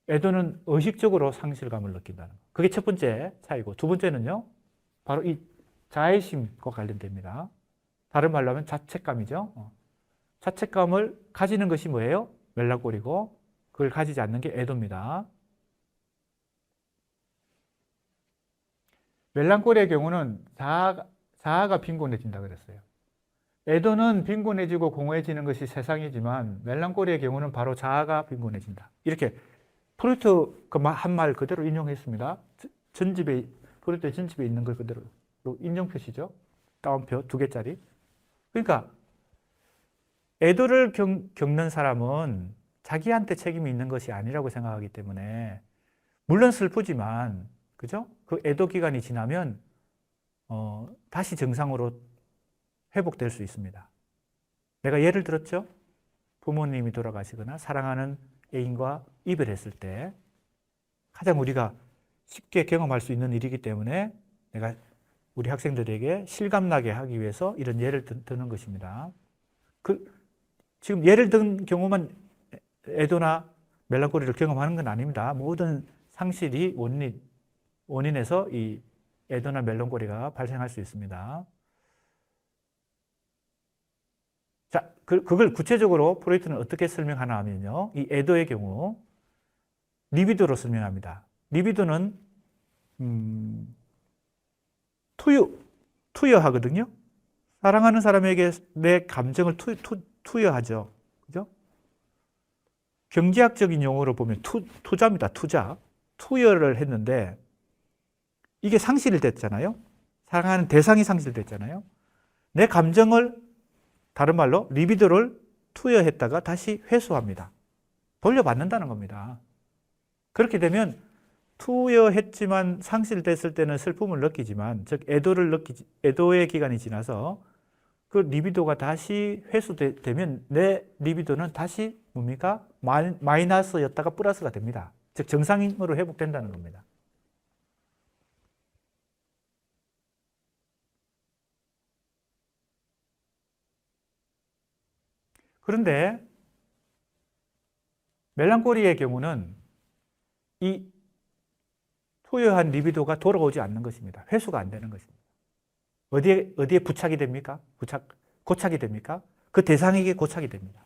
애도는 의식적으로 상실감을 느낀다는 거. 그게 첫 번째 차이고 두 번째는요. 바로 이 자애심과 관련됩니다. 다른 말로 하면 자책감이죠. 자책감을 가지는 것이 뭐예요? 멜랑콜리고 그걸 가지지 않는 게 애도입니다. 멜랑콜리의 경우는 자아가 빈곤해진다 그랬어요. 애도는 빈곤해지고 공허해지는 것이 세상이지만 멜랑콜리의 경우는 바로 자아가 빈곤해진다. 이렇게 프루트 한 말 그대로 인용했습니다. 프루트의 전집에 있는 걸 그대로 인용 표시죠. 따옴표 2개짜리. 그러니까 애도를 겪는 사람은 자기한테 책임이 있는 것이 아니라고 생각하기 때문에 물론 슬프지만 그죠? 그 애도 기간이 지나면 다시 정상으로 회복될 수 있습니다. 내가 예를 들었죠? 부모님이 돌아가시거나 사랑하는 애인과 이별했을 때 가장 우리가 쉽게 경험할 수 있는 일이기 때문에 내가 우리 학생들에게 실감나게 하기 위해서 이런 예를 드는 것입니다. 지금 예를 든 경우만 애도나 멜랑콜리를 경험하는 건 아닙니다. 모든 상실이 원인에서 이 애도나 멜랑콜리가 발생할 수 있습니다. 자, 그걸 구체적으로 프로이트는 어떻게 설명하나 하면요. 이 애도의 경우 리비도로 설명합니다. 리비도는 투여하거든요. 사랑하는 사람에게 내 감정을 투여하죠. 그죠? 경제학적인 용어로 보면 투자입니다. 투자. 투여를 했는데 이게 상실이 됐잖아요. 사랑하는 대상이 상실됐잖아요. 내 감정을 다른 말로 리비도를 투여했다가 다시 회수합니다. 돌려받는다는 겁니다. 그렇게 되면 투여했지만 상실됐을 때는 슬픔을 느끼지만 즉 애도의 기간이 지나서 그 리비도가 다시 회수되면 내 리비도는 다시 뭡니까? 마이너스였다가 플러스가 됩니다. 즉 정상으로 회복된다는 겁니다. 그런데 멜랑콜리의 경우는 이 투여한 리비도가 돌아오지 않는 것입니다. 회수가 안 되는 것입니다. 어디에 부착이 됩니까? 고착이 됩니까? 그 대상에게 고착이 됩니다.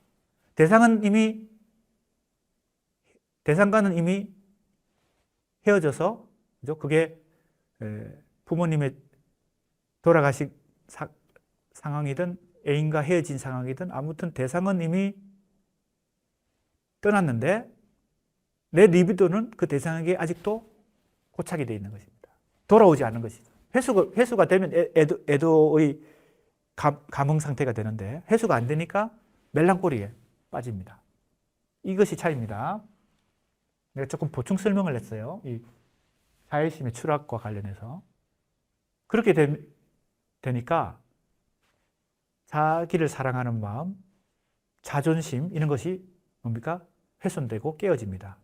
대상과는 이미 헤어져서, 그죠? 그게 부모님의 돌아가신 상황이든 애인과 헤어진 상황이든 아무튼 대상은 이미 떠났는데 내 리비도는 그 대상에게 아직도 고착이 되어 있는 것입니다. 돌아오지 않는 것이죠. 회수가 되면 애도의 감흥 상태가 되는데 회수가 안 되니까 멜랑콜리에 빠집니다. 이것이 차이입니다. 내가 조금 보충 설명을 했어요. 이 자애심의 추락과 관련해서. 그렇게 되니까 자기를 사랑하는 마음, 자존심 이런 것이 뭡니까? 훼손되고 깨어집니다.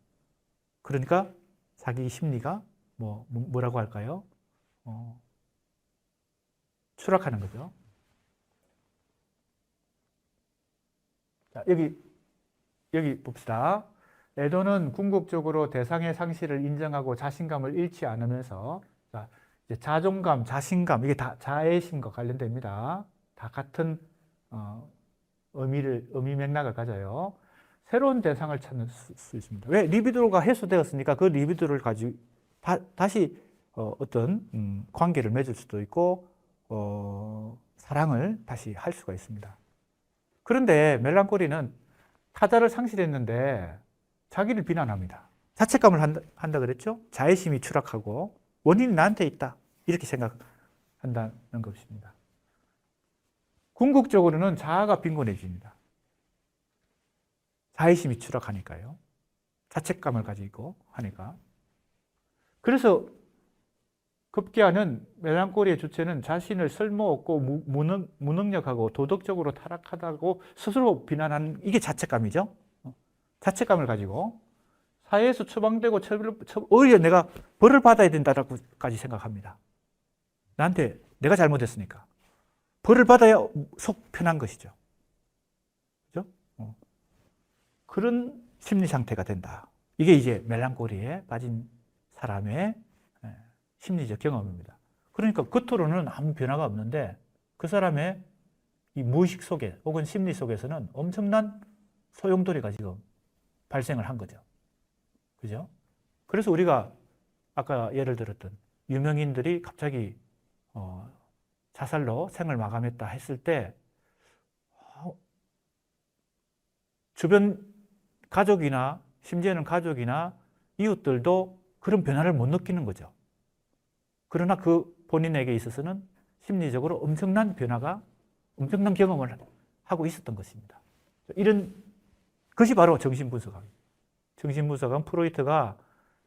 그러니까 자기 심리가 뭐라고 할까요? 추락하는 거죠. 자, 여기 봅시다. 에도는 궁극적으로 대상의 상실을 인정하고 자신감을 잃지 않으면서, 자, 이제 자존감, 자신감, 이게 다 자애심과 관련됩니다. 다 같은 의미 맥락을 가져요. 새로운 대상을 찾는 수 있습니다. 왜? 리비도가 해소되었으니까 그 리비도를 가지고 다시 어떤 관계를 맺을 수도 있고 사랑을 다시 할 수가 있습니다. 그런데 멜랑콜리는 타자를 상실했는데 자기를 비난합니다. 자책감을 한다 그랬죠? 자애심이 추락하고 원인이 나한테 있다 이렇게 생각한다는 것입니다. 궁극적으로는 자아가 빈곤해집니다. 자의심이 추락하니까요. 자책감을 가지고 하니까. 그래서 급기야는 멜랑콜리의 주체는 자신을 쓸모없고 무능력하고 도덕적으로 타락하다고 스스로 비난하는 이게 자책감이죠. 자책감을 가지고 사회에서 처방되고 오히려 내가 벌을 받아야 된다라고까지 생각합니다. 나한테 내가 잘못했으니까. 벌을 받아야 속 편한 것이죠. 그죠? 그런 심리 상태가 된다. 이게 이제 멜랑콜리에 빠진 사람의 심리적 경험입니다. 그러니까 겉으로는 아무 변화가 없는데 그 사람의 이 무의식 속에 혹은 심리 속에서는 엄청난 소용돌이가 지금 발생을 한 거죠. 그죠? 그래서 우리가 아까 예를 들었던 유명인들이 갑자기 자살로 생을 마감했다 했을 때 주변 가족이나 심지어는 가족이나 이웃들도 그런 변화를 못 느끼는 거죠. 그러나 그 본인에게 있어서는 심리적으로 엄청난 경험을 하고 있었던 것입니다. 이런 것이 바로 정신분석학입니다. 정신분석은 프로이트가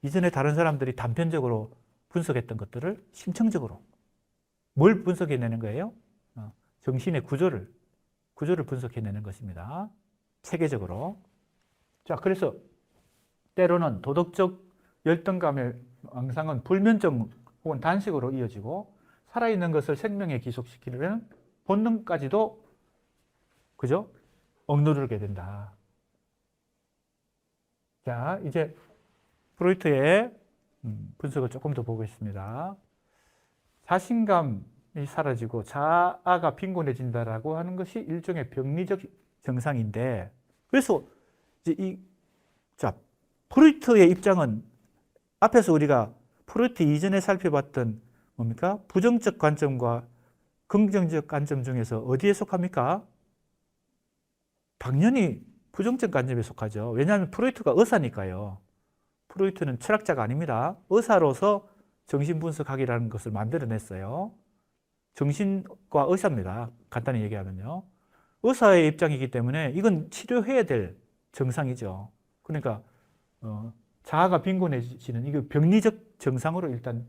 이전에 다른 사람들이 단편적으로 분석했던 것들을 심층적으로 뭘 분석해내는 거예요? 정신의 구조를 분석해내는 것입니다. 체계적으로. 자, 그래서 때로는 도덕적 열등감의 망상은 불면증 혹은 단식으로 이어지고 살아있는 것을 생명에 기속시키려는 본능까지도 그죠? 억누르게 된다. 자, 이제 프로이트의 분석을 조금 더 보겠습니다. 자신감이 사라지고 자아가 빈곤해진다라고 하는 것이 일종의 병리적 증상인데, 그래서 이제 프로이트의 입장은 앞에서 우리가 프로이트 이전에 살펴봤던 뭡니까? 부정적 관점과 긍정적 관점 중에서 어디에 속합니까? 당연히 부정적 관점에 속하죠. 왜냐하면 프로이트가 의사니까요. 프로이트는 철학자가 아닙니다. 의사로서 정신분석학이라는 것을 만들어냈어요. 정신과 의사입니다. 간단히 얘기하면요. 의사의 입장이기 때문에 이건 치료해야 될 증상이죠. 그러니까 자아가 빈곤해지는 이거 병리적 증상으로 일단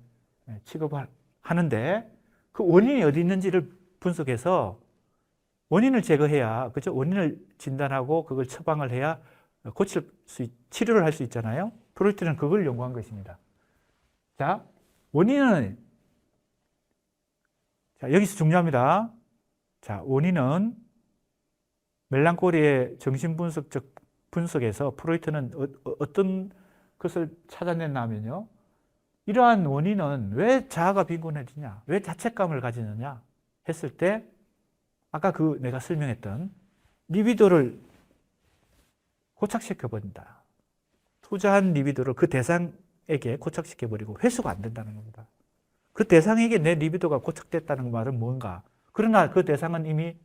취급을 하는데 그 원인이 어디 있는지를 분석해서 원인을 제거해야, 그죠? 원인을 진단하고 그걸 처방을 해야 치료를 할 수 있잖아요. 프로이트는 그걸 연구한 것입니다. 자, 원인은, 자, 여기서 중요합니다. 자, 원인은 멜랑콜리의 정신분석적 분석에서 프로이트는 어떤 것을 찾아냈냐면요. 이러한 원인은 왜 자아가 빈곤해지냐, 왜 자책감을 가지느냐 했을 때 아까 내가 설명했던 리비도를 고착시켜버린다. 투자한 리비도를 그 대상에게 고착시켜버리고 회수가 안 된다는 겁니다. 그 대상에게 내 리비도가 고착됐다는 말은 뭔가? 그러나 그 대상은 이미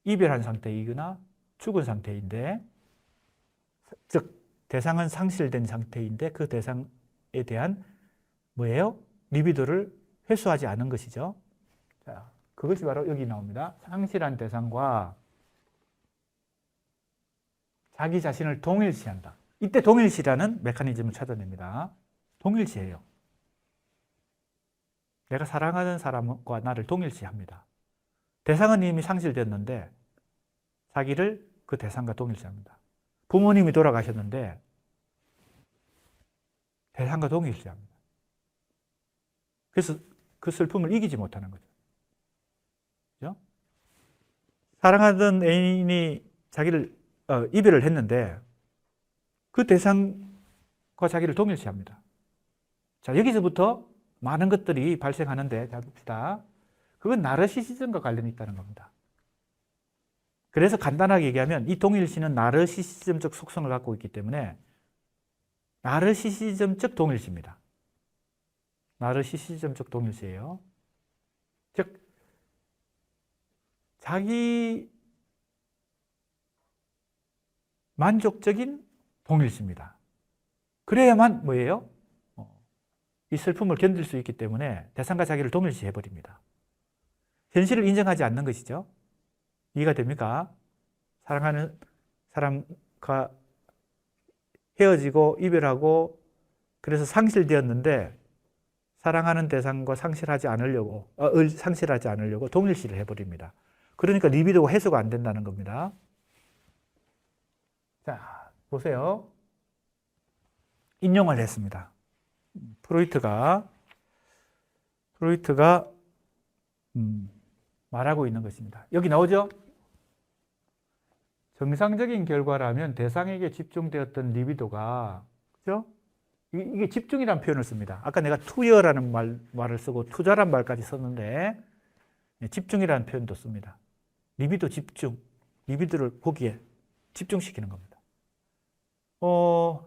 이별한 상태이거나 죽은 상태인데, 즉 대상은 상실된 상태인데 그 대상에 대한 뭐예요? 리비도를 회수하지 않은 것이죠. 자, 그것이 바로 여기 나옵니다. 상실한 대상과 자기 자신을 동일시한다. 이때 동일시라는 메커니즘을 찾아냅니다. 동일시해요. 내가 사랑하는 사람과 나를 동일시합니다. 대상은 이미 상실됐는데 자기를 그 대상과 동일시합니다. 부모님이 돌아가셨는데 대상과 동일시합니다. 그래서 그 슬픔을 이기지 못하는 거죠. 그죠? 사랑하던 애인이 자기를 이별을 했는데 그 대상과 자기를 동일시합니다. 자, 여기서부터 많은 것들이 발생하는데, 잘 봅시다. 그건 나르시시즘과 관련이 있다는 겁니다. 그래서 간단하게 얘기하면 이 동일시는 나르시시즘적 속성을 갖고 있기 때문에 나르시시즘적 동일시입니다. 나르시시즘적 동일시예요. 즉, 자기 만족적인 동일시입니다. 그래야만 뭐예요? 이 슬픔을 견딜 수 있기 때문에 대상과 자기를 동일시 해버립니다. 현실을 인정하지 않는 것이죠. 이해가 됩니까? 사랑하는 사람과 헤어지고 이별하고 그래서 상실되었는데 사랑하는 대상과 상실하지 않으려고 동일시를 해버립니다. 그러니까 리비도가 해소가 안 된다는 겁니다. 자, 보세요. 인용을 했습니다. 프로이트가 말하고 있는 것입니다. 여기 나오죠? 정상적인 결과라면 대상에게 집중되었던 리비도가, 그죠? 이게 집중이라는 표현을 씁니다. 아까 내가 투여라는 말을 쓰고 투자란 말까지 썼는데 집중이라는 표현도 씁니다. 리비도 집중, 리비도를 거기에 집중시키는 겁니다.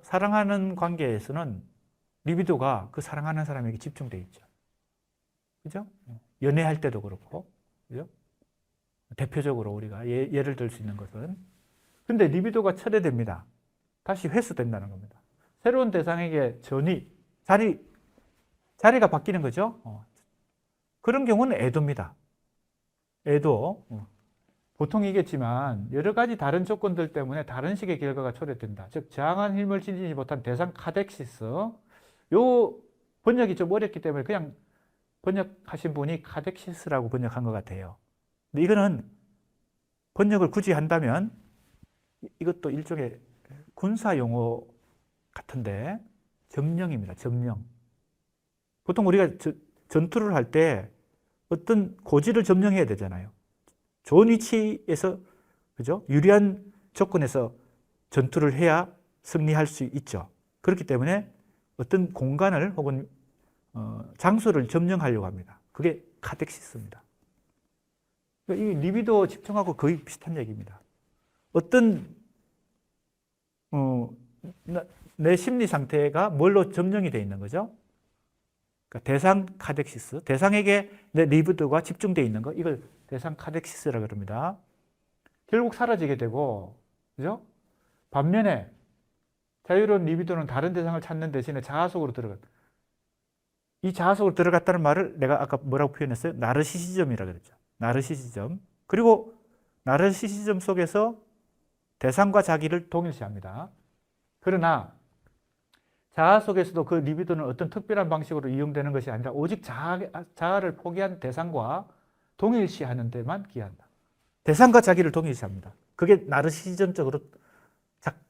사랑하는 관계에서는 리비도가 그 사랑하는 사람에게 집중되어 있죠. 그죠? 연애할 때도 그렇고, 그죠? 대표적으로 우리가 예를 들 수 있는 것은. 근데 리비도가 철회됩니다. 다시 회수된다는 겁니다. 새로운 대상에게 자리가 바뀌는 거죠. 그런 경우는 애도입니다. 애도. 보통이겠지만 여러 가지 다른 조건들 때문에 다른 식의 결과가 초래된다. 즉 저항한 힘을 지니지 못한 대상 카덱시스. 요 번역이 좀 어렵기 때문에 그냥 번역하신 분이 카덱시스라고 번역한 것 같아요. 근데 이거는 번역을 굳이 한다면 이것도 일종의 군사 용어 같은데 점령입니다. 점령. 보통 우리가 전투를 할 때 어떤 고지를 점령해야 되잖아요. 좋은 위치에서, 그죠? 유리한 조건에서 전투를 해야 승리할 수 있죠. 그렇기 때문에 어떤 공간을 혹은 장소를 점령하려고 합니다. 그게 카덱시스입니다. 이 리비도 집중하고 거의 비슷한 얘기입니다. 어떤 내 심리 상태가 뭘로 점령이 되어 있는 거죠? 그러니까 대상 카덱시스, 대상에게 내 리비도가 집중되어 있는 거, 이걸 대상 카덱시스라고 그럽니다. 결국 사라지게 되고, 그죠? 반면에 자유로운 리비도는 다른 대상을 찾는 대신에 자아 속으로 들어간다. 이 자아 속으로 들어갔다는 말을 내가 아까 뭐라고 표현했어요? 나르시시즘이라고 그랬죠. 나르시시즘. 그리고 나르시시즘 속에서 대상과 자기를 동일시합니다. 그러나 자아 속에서도 그 리비도는 어떤 특별한 방식으로 이용되는 것이 아니라 오직 자아를 포기한 대상과 동일시하는 데만 기한다. 대상과 자기를 동일시합니다. 그게 나르시즘적으로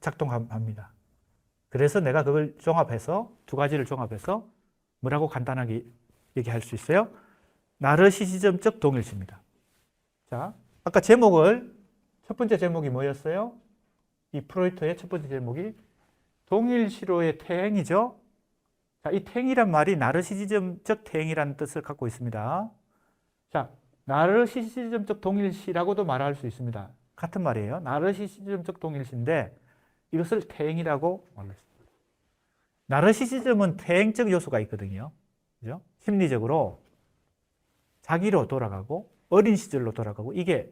작동합니다. 그래서 내가 그걸 종합해서 두 가지를 종합해서 뭐라고 간단하게 얘기할 수 있어요? 나르시시즘적 동일시입니다. 자, 아까 첫 번째 제목이 뭐였어요? 이 프로이트의 첫 번째 제목이 동일시로의 퇴행이죠. 자, 이 퇴행이란 말이 나르시시즘적 퇴행이라는 뜻을 갖고 있습니다. 자, 나르시시즘적 동일시라고도 말할 수 있습니다. 같은 말이에요. 나르시시즘적 동일시인데 이것을 퇴행이라고 말했습니다. 나르시시즘은 퇴행적 요소가 있거든요. 그죠? 심리적으로 자기로 돌아가고 어린 시절로 돌아가고 이게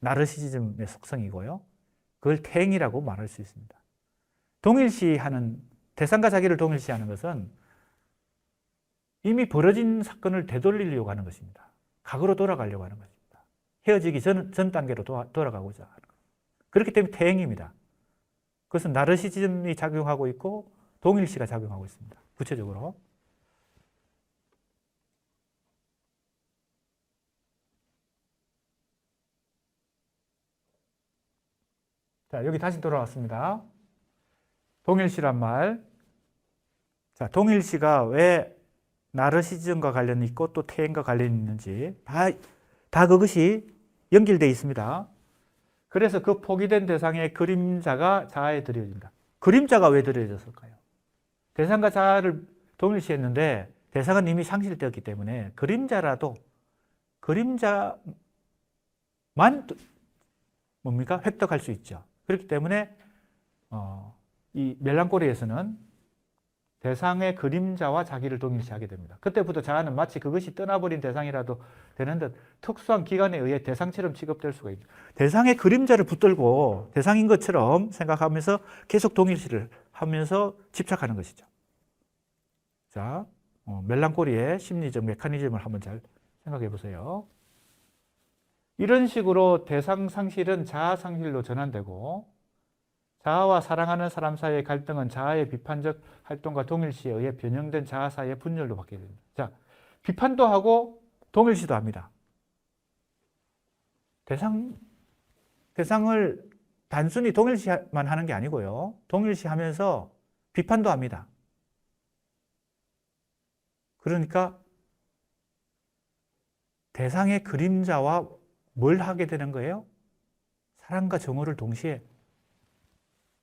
나르시시즘의 속성이고요. 그걸 퇴행이라고 말할 수 있습니다. 동일시하는 대상과 자기를 동일시하는 것은 이미 벌어진 사건을 되돌리려고 하는 것입니다. 과거로 돌아가려고 하는 것입니다. 헤어지기 전 단계로 돌아가고자 하는 것. 그렇기 때문에 퇴행입니다. 그것은 나르시즘이 작용하고 있고 동일시가 작용하고 있습니다. 구체적으로. 자, 여기 다시 돌아왔습니다. 동일시란 말. 자, 동일시가 왜 나르시즘과 관련이 있고 또 퇴행과 관련이 있는지 다 그것이 연결되어 있습니다. 그래서 그 포기된 대상의 그림자가 자아에 드려진다. 그림자가 왜 드려졌을까요? 대상과 자아를 동일시했는데 대상은 이미 상실되었기 때문에 그림자라도 그림자만 뭡니까? 획득할 수 있죠. 그렇기 때문에 이 멜랑콜리에서는 대상의 그림자와 자기를 동일시하게 됩니다. 그때부터 자아는 마치 그것이 떠나버린 대상이라도 되는 듯 특수한 기관에 의해 대상처럼 취급될 수가 있죠. 대상의 그림자를 붙들고 대상인 것처럼 생각하면서 계속 동일시를 하면서 집착하는 것이죠. 자, 멜랑콜리의 심리적 메커니즘을 한번 잘 생각해 보세요. 이런 식으로 대상 상실은 자아 상실로 전환되고 자아와 사랑하는 사람 사이의 갈등은 자아의 비판적 활동과 동일시에 의해 변형된 자아 사이의 분열로 바뀌게 됩니다. 자, 비판도 하고 동일시도 합니다. 대상을 단순히 동일시만 하는 게 아니고요. 동일시하면서 비판도 합니다. 그러니까 대상의 그림자와 뭘 하게 되는 거예요? 사랑과 정오를 동시에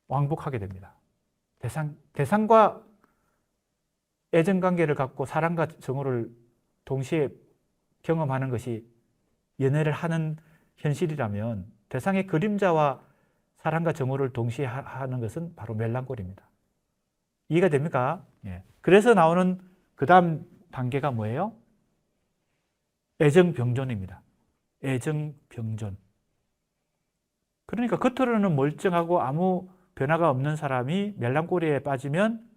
왕복하게 됩니다. 대상과 애정관계를 갖고 사랑과 정오를 동시에 경험하는 것이 연애를 하는 현실이라면 대상의 그림자와 사랑과 정오를 동시에 하는 것은 바로 멜랑콜리입니다. 이해가 됩니까? 예. 그래서 나오는 그 다음 단계가 뭐예요? 애정병존입니다. 애정병존. 그러니까 겉으로는 멀쩡하고 아무 변화가 없는 사람이 멜랑콜리에 빠지면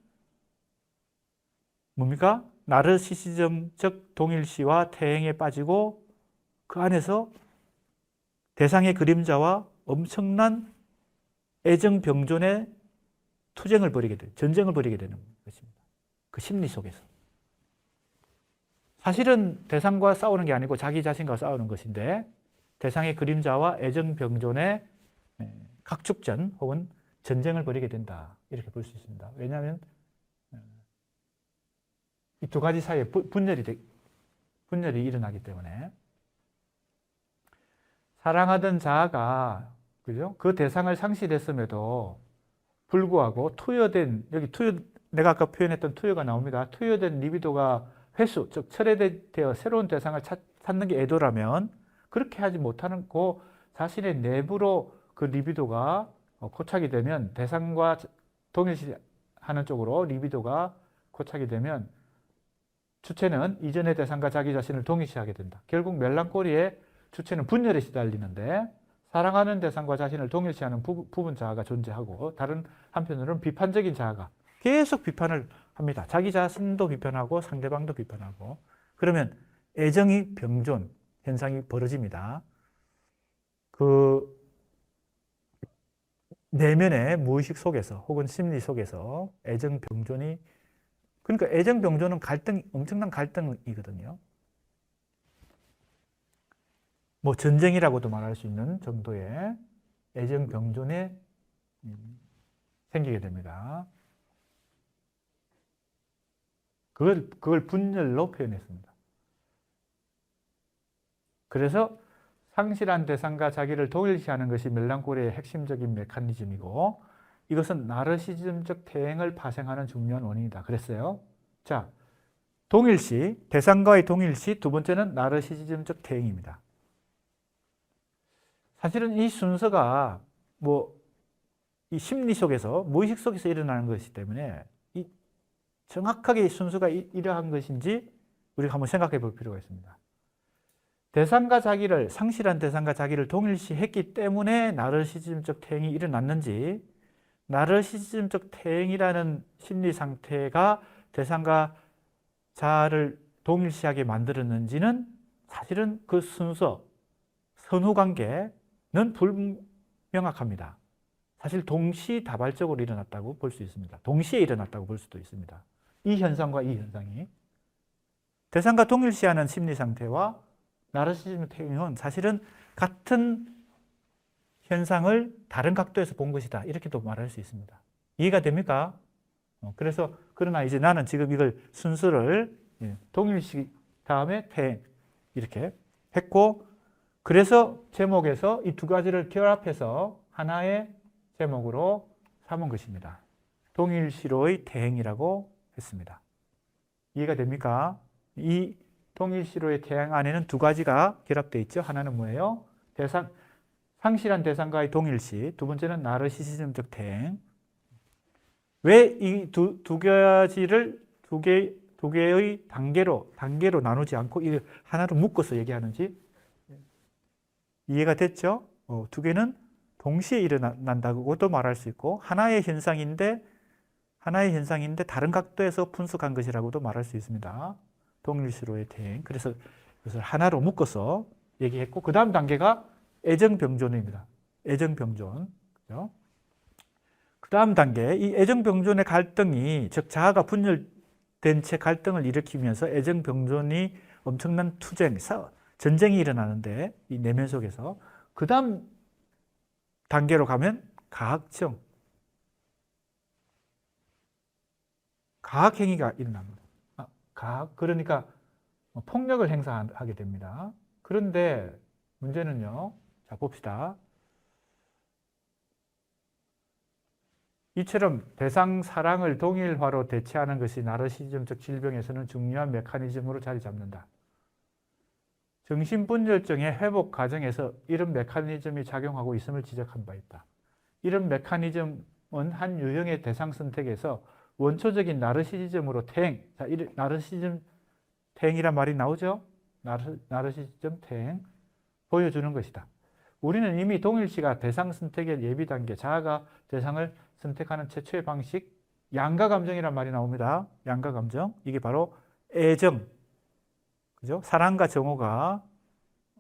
뭡니까? 나르시시즘적 동일시와 퇴행에 빠지고 그 안에서 대상의 그림자와 엄청난 애정병존의 투쟁을 벌이게 돼요. 전쟁을 벌이게 되는 것입니다. 그 심리 속에서. 사실은 대상과 싸우는 게 아니고 자기 자신과 싸우는 것인데 대상의 그림자와 애정병존의 각축전 혹은 전쟁을 벌이게 된다. 이렇게 볼 수 있습니다. 왜냐하면 이 두 가지 사이에 분열이 일어나기 때문에 사랑하던 자아가 그죠? 그 대상을 상실했음에도 불구하고 투여된 여기 내가 아까 표현했던 투여가 나옵니다. 투여된 리비도가 회수, 즉 철회되어 새로운 대상을 찾는 게 애도라면 그렇게 하지 못하는 그 자신의 내부로 그 리비도가 고착이 되면 대상과 동일시하는 쪽으로 리비도가 고착이 되면 주체는 이전의 대상과 자기 자신을 동일시하게 된다. 결국 멜랑콜리의 주체는 분열에 시달리는데 사랑하는 대상과 자신을 동일시하는 부분 자아가 존재하고 다른 한편으로는 비판적인 자아가 계속 비판을 합니다. 자기 자신도 비판하고 상대방도 비판하고 그러면 애정이 병존 현상이 벌어집니다. 그 내면의 무의식 속에서 혹은 심리 속에서 애정 병존이 그러니까 애정 병존은 엄청난 갈등이거든요. 뭐 전쟁이라고도 말할 수 있는 정도의 애정 병존이 생기게 됩니다. 그걸 분열로 표현했습니다. 그래서 상실한 대상과 자기를 동일시하는 것이 멜랑콜리의 핵심적인 메커니즘이고 이것은 나르시즘적 퇴행을 파생하는 중요한 원인이다. 그랬어요. 자, 동일시, 대상과의 동일시, 두 번째는 나르시즘적 퇴행입니다. 사실은 이 순서가 이 심리 속에서 무의식 속에서 일어나는 것이기 때문에 정확하게 순서가 이러한 것인지 우리가 한번 생각해 볼 필요가 있습니다. 상실한 대상과 자기를 동일시했기 때문에 나르시즘적 퇴행이 일어났는지 나르시즘적 퇴행이라는 심리 상태가 대상과 자아를 동일시하게 만들었는지는 사실은 그 순서, 선후관계는 불명확합니다. 사실 동시다발적으로 일어났다고 볼 수 있습니다. 동시에 일어났다고 볼 수도 있습니다. 이 현상과 이 현상이 대상과 동일시하는 심리 상태와 나르시즘적 퇴행은 사실은 같은 현상을 다른 각도에서 본 것이다. 이렇게도 말할 수 있습니다. 이해가 됩니까? 그래서 그러나 이제 나는 지금 이걸 순서를 동일시 다음에 퇴행 이렇게 했고, 그래서 제목에서 이 두 가지를 결합해서 하나의 제목으로 삼은 것입니다. 동일시로의 퇴행이라고 했습니다. 이해가 됩니까? 이 동일시로의 퇴행 안에는 두 가지가 결합되어 있죠. 하나는 뭐예요? 상실한 대상과의 동일시, 두 번째는 나르시시즘적 퇴행. 왜 이 두 가지를 두 개의 단계로 나누지 않고 이 하나로 묶어서 얘기하는지 이해가 됐죠? 두 개는 동시에 일어난다고도 말할 수 있고, 하나의 현상인데 다른 각도에서 분석한 것이라고도 말할 수 있습니다. 동일시로의 퇴행. 그래서 그것을 하나로 묶어서 얘기했고, 그 다음 단계가 애정병존입니다. 애정병존. 그죠? 그 다음 단계, 이 애정병존의 갈등이, 즉 자아가 분열된 채 갈등을 일으키면서 애정병존이 엄청난 투쟁, 전쟁이 일어나는데, 이 내면 속에서 그 다음 단계로 가면 가학정, 가학행위가 일어납니다. 그러니까 폭력을 행사하게 됩니다. 그런데 문제는요, 자 봅시다. 이처럼 대상 사랑을 동일화로 대체하는 것이 나르시즘적 질병에서는 중요한 메커니즘으로 자리 잡는다. 정신분열증의 회복 과정에서 이런 메커니즘이 작용하고 있음을 지적한 바 있다. 이런 메커니즘은 한 유형의 대상 선택에서 원초적인 나르시즘으로 퇴행, 자, 나르시즘 퇴행이란 말이 나오죠? 나르시즘 퇴행 보여주는 것이다. 우리는 이미 동일시가 대상 선택의 예비 단계, 자아가 대상을 선택하는 최초의 방식, 양가 감정이란 말이 나옵니다. 양가 감정, 이게 바로 애정, 그죠? 사랑과 정오가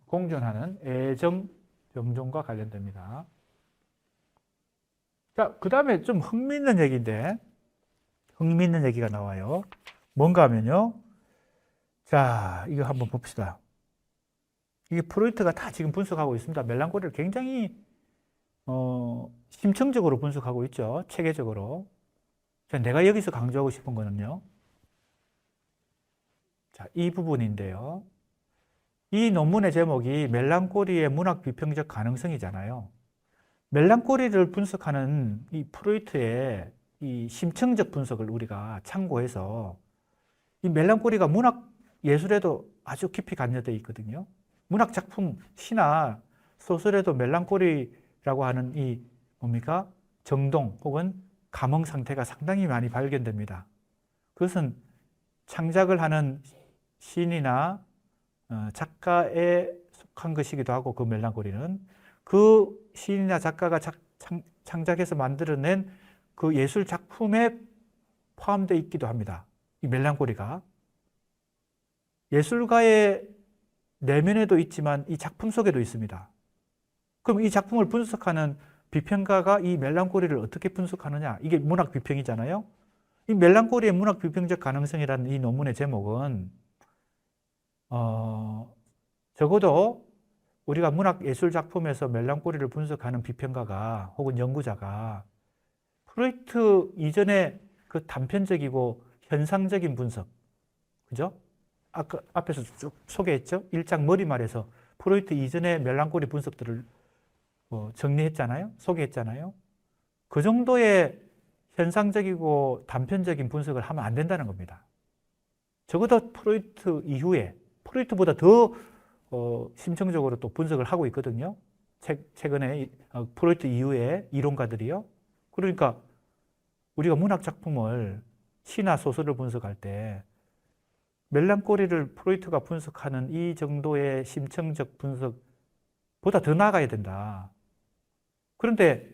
공존하는 애정 병존과 관련됩니다. 자, 그 다음에 좀 흥미있는 얘기인데, 흥미있는 얘기가 나와요. 뭔가 하면요. 자, 이거 한번 봅시다. 이게 프로이트가 다 지금 분석하고 있습니다. 멜랑콜리를 굉장히 심층적으로 분석하고 있죠. 체계적으로. 자, 내가 여기서 강조하고 싶은 거는요. 자, 이 부분인데요. 이 논문의 제목이 멜랑콜리의 문학 비평적 가능성이잖아요. 멜랑콜리를 분석하는 이 프로이트의 이 심층적 분석을 우리가 참고해서 이 멜랑콜리가 문학 예술에도 아주 깊이 관여되어 있거든요. 문학 작품, 시나 소설에도 멜랑콜리라고 하는 이 뭡니까? 정동 혹은 감흥 상태가 상당히 많이 발견됩니다. 그것은 창작을 하는 시인이나 작가에 속한 것이기도 하고, 그 멜랑콜리는 그 시인이나 작가가 창작해서 만들어낸 그 예술 작품에 포함되어 있기도 합니다. 이 멜랑콜리가 예술가의 내면에도 있지만 이 작품 속에도 있습니다. 그럼 이 작품을 분석하는 비평가가 이 멜랑콜리를 어떻게 분석하느냐? 이게 문학 비평이잖아요. 이 멜랑콜리의 문학 비평적 가능성이라는 이 논문의 제목은 적어도 우리가 문학 예술 작품에서 멜랑콜리를 분석하는 비평가가 혹은 연구자가 프로이트 이전의 그 단편적이고 현상적인 분석, 그죠? 아까 앞에서 쭉 소개했죠? 1장 머리말에서 프로이트 이전의 멜랑콜리 분석들을 정리했잖아요? 소개했잖아요? 그 정도의 현상적이고 단편적인 분석을 하면 안 된다는 겁니다. 적어도 프로이트 이후에, 프로이트보다 더 심층적으로 또 분석을 하고 있거든요. 최근에 프로이트 이후에 이론가들이요. 그러니까 우리가 문학 작품을, 시나 소설을 분석할 때 멜랑콜리를 프로이트가 분석하는 이 정도의 심층적 분석보다 더 나아가야 된다. 그런데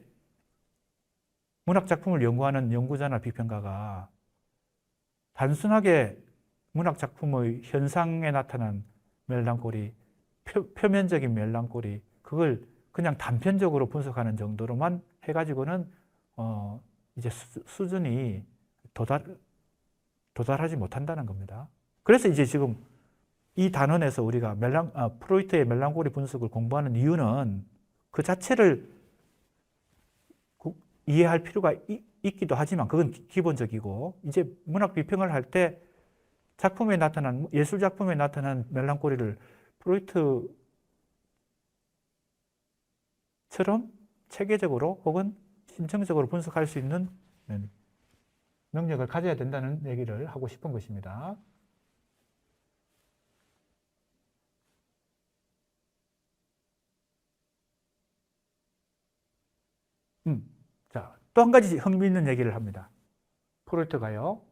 문학 작품을 연구하는 연구자나 비평가가 단순하게 문학 작품의 현상에 나타난 멜랑콜리, 표면적인 멜랑콜리, 그걸 그냥 단편적으로 분석하는 정도로만 해가지고는 이제 수준이 도달하지 못한다는 겁니다. 그래서 이제 지금 이 단원에서 우리가 프로이트의 멜랑콜리 분석을 공부하는 이유는 그 자체를 이해할 필요가 있기도 하지만 그건 기본적이고, 이제 문학 비평을 할 때 작품에 나타난, 예술 작품에 나타난 멜랑콜리를 프로이트처럼 체계적으로 혹은 심층적으로 분석할 수 있는 능력을 가져야 된다는 얘기를 하고 싶은 것입니다. 자, 또 한 가지 흥미있는 얘기를 합니다. 프로이트가요,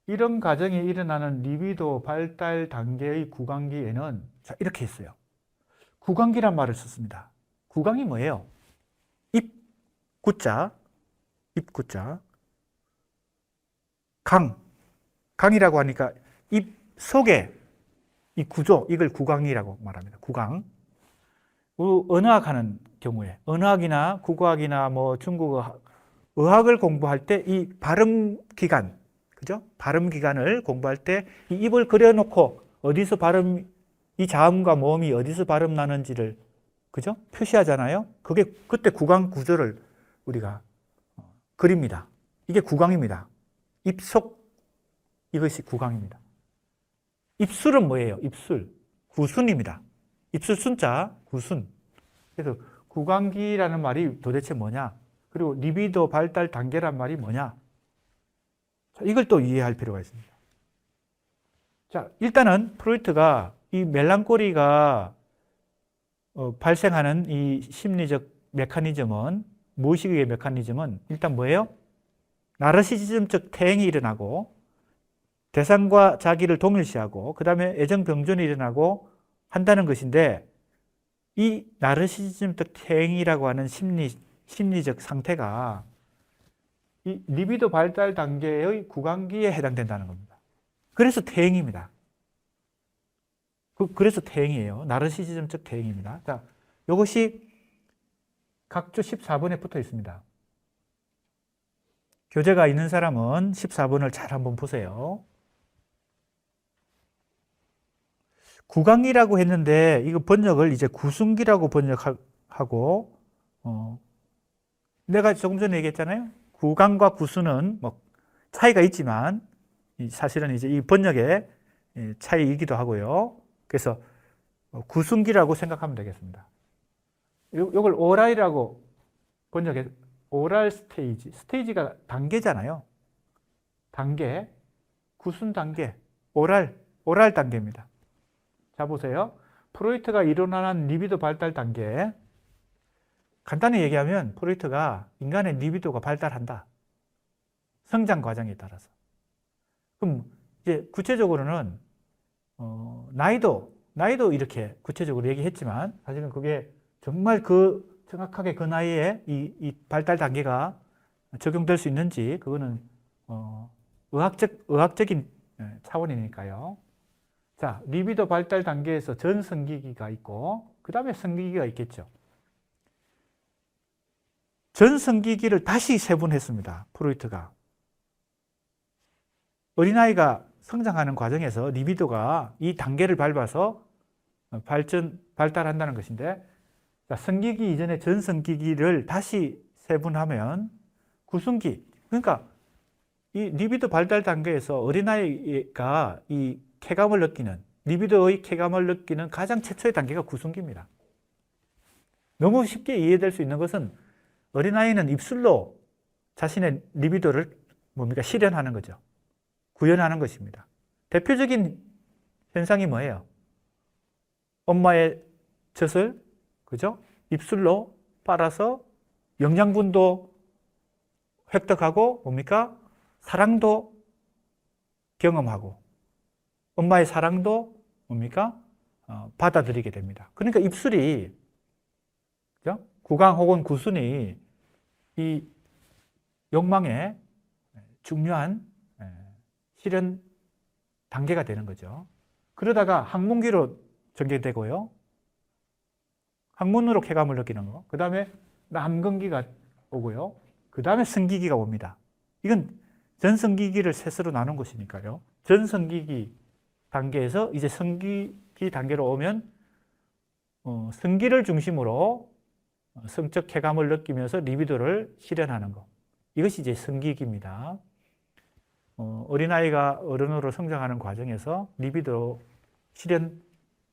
이런 과정이 일어나는 리비도 발달 단계의 구강기에는, 자, 이렇게 했어요. 구강기란 말을 썼습니다. 구강이 뭐예요? 입, 구자, 입, 구자. 강이라고 하니까 입 속에 이 구조, 이걸 구강이라고 말합니다. 구강. 언어학 하는 경우에, 언어학이나 국어학이나 뭐 중국어 의학을 공부할 때 이 발음 기관, 그죠? 발음 기관을 공부할 때 이 입을 그려놓고 어디서 발음, 이 자음과 모음이 어디서 발음 나는지를, 그죠? 표시하잖아요. 그게 그때 구강 구조를 우리가 그립니다. 이게 구강입니다. 입속, 이것이 구강입니다. 입술은 뭐예요? 입술. 구순입니다. 입술 순자, 구순. 그래서 구강기라는 말이 도대체 뭐냐? 그리고 리비도 발달 단계란 말이 뭐냐? 자, 이걸 또 이해할 필요가 있습니다. 자, 일단은 프로이트가 이 멜랑콜리가 발생하는 이 심리적 메커니즘은, 무의식의 메커니즘은 일단 뭐예요? 나르시시즘적 퇴행이 일어나고 대상과 자기를 동일시하고 그 다음에 애정병존이 일어나고 한다는 것인데, 이 나르시시즘적 퇴행이라고 하는 심리적 상태가 이 리비도 발달 단계의 구강기에 해당된다는 겁니다. 그래서 퇴행입니다. 그래서 퇴행이에요. 나르시시즘적 퇴행입니다. 자, 이것이 각조 14번에 붙어 있습니다. 교재가 있는 사람은 14번을 잘 한번 보세요. 구강기라고 했는데 이거 번역을 이제 구순기라고 번역하고, 내가 조금 전에 얘기했잖아요. 구강과 구순은 뭐 차이가 있지만 사실은 이제 이 번역의 차이이기도 하고요. 그래서 구순기라고 생각하면 되겠습니다. 이걸 오랄이라고 번역해, 오랄 스테이지. 스테이지가 단계잖아요. 단계, 구순 단계, 오랄 단계입니다. 자, 보세요. 프로이트가 이론한 리비도 발달 단계. 간단히 얘기하면 프로이트가 인간의 리비도가 발달한다. 성장 과정에 따라서. 그럼 이제 구체적으로는 나이도 이렇게 구체적으로 얘기했지만 사실은 그게 정말 정확하게 그 나이에 이 발달 단계가 적용될 수 있는지 그거는 의학적인 차원이니까요. 자, 리비도 발달 단계에서 전성기기가 있고 그 다음에 성기기가 있겠죠. 전성기기를 다시 세분했습니다. 프로이트가. 어린아이가 성장하는 과정에서 리비도가 이 단계를 밟아서 발달한다는 것인데, 자, 성기기 이전에 전성기기를 다시 세분하면 구순기, 그러니까 이 리비도 발달 단계에서 어린아이가 이 쾌감을 느끼는, 리비도의 쾌감을 느끼는 가장 최초의 단계가 구순기입니다. 너무 쉽게 이해될 수 있는 것은 어린아이는 입술로 자신의 리비도를 실현하는 거죠. 구현하는 것입니다. 대표적인 현상이 뭐예요? 엄마의 젖을, 그죠? 입술로 빨아서 영양분도 획득하고 사랑도 경험하고 엄마의 사랑도 받아들이게 됩니다. 그러니까 입술이, 그죠? 구강 혹은 구순이 이 욕망의 중요한 실현 단계가 되는 거죠. 그러다가 항문기로 전개되고요. 항문으로 쾌감을 느끼는 거. 그 다음에 남근기가 오고요. 그 다음에 성기기가 옵니다. 이건 전성기기를 셋으로 나눈 것이니까요. 전성기기 단계에서 이제 성기기 단계로 오면 성기를 중심으로 성적 쾌감을 느끼면서 리비도를 실현하는 거. 이것이 이제 성기기입니다. 어린아이가 어른으로 성장하는 과정에서 리비도 실현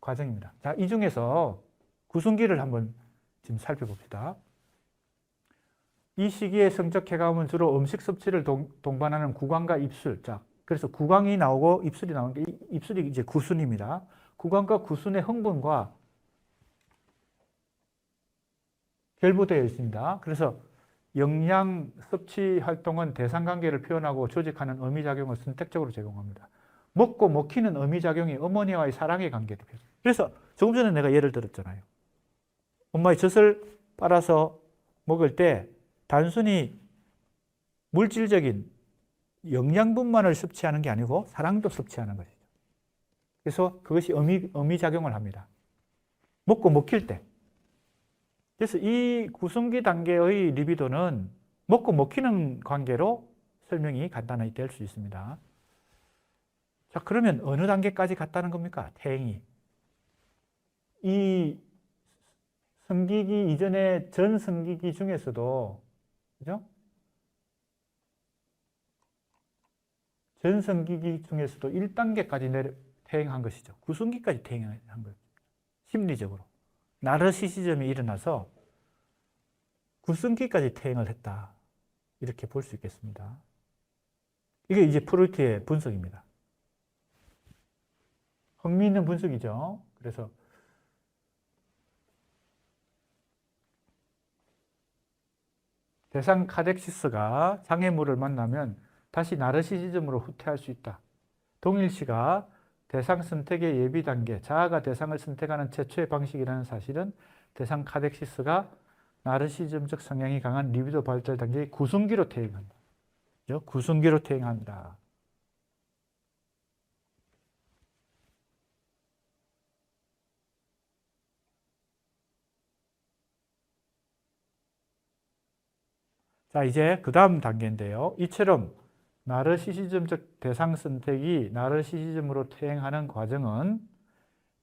과정입니다. 자, 이 중에서 구성기를 한번 지금 살펴봅시다. 이 시기에 성적 쾌감은 주로 음식 섭취를 동반하는 구강과 입술. 자, 그래서 구강이 나오고 입술이 나오는 게 입술이 이제 구순입니다. 구강과 구순의 흥분과 결부되어 있습니다. 그래서 영양 섭취 활동은 대상관계를 표현하고 조직하는 의미작용을 선택적으로 제공합니다. 먹고 먹히는 의미작용이 어머니와의 사랑의 관계를 표현합니다. 그래서 조금 전에 내가 예를 들었잖아요. 엄마의 젖을 빨아서 먹을 때 단순히 물질적인 영양분만을 섭취하는 게 아니고 사랑도 섭취하는 것이죠. 그래서 그것이 의미작용을 합니다. 먹고 먹힐 때. 그래서 이 구성기 단계의 리비도는 먹고 먹히는 관계로 설명이 간단하게 될 수 있습니다. 자, 그러면 어느 단계까지 갔다는 겁니까? 태행이. 이 성기기 이전에 전 성기기 중에서도, 그죠? 전 성기기 중에서도 1단계까지 퇴행한 것이죠. 구성기까지 퇴행한 것. 심리적으로. 나르시시즘이 일어나서 구성기까지 퇴행을 했다. 이렇게 볼 수 있겠습니다. 이게 이제 프로이트의 분석입니다. 흥미있는 분석이죠. 그래서 대상 카덱시스가 장애물을 만나면 다시 나르시시즘으로 후퇴할 수 있다. 동일시가 대상 선택의 예비 단계, 자아가 대상을 선택하는 최초의 방식이라는 사실은 대상 카덱시스가 나르시즘적 성향이 강한 리비도 발달 단계의 구성기로 퇴행한다. 구성기로 퇴행한다. 자, 이제 그 다음 단계인데요. 이처럼 나르시시즘적 대상 선택이 나르시시즘으로 퇴행하는 과정은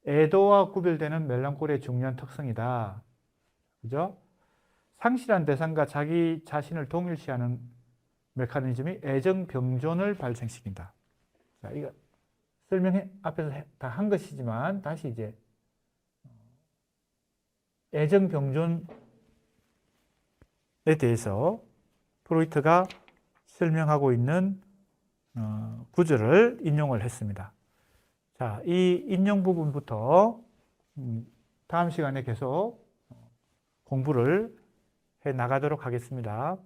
애도와 구별되는 멜랑콜리의 중요한 특성이다. 그죠? 상실한 대상과 자기 자신을 동일시하는 메커니즘이 애정병존을 발생시킨다. 자, 이거 설명해 앞에서 다 한 것이지만 다시 이제 애정병존에 대해서 프로이트가 설명하고 있는 구절을 인용을 했습니다. 자, 이 인용 부분부터 다음 시간에 계속 공부를 해 나가도록 하겠습니다.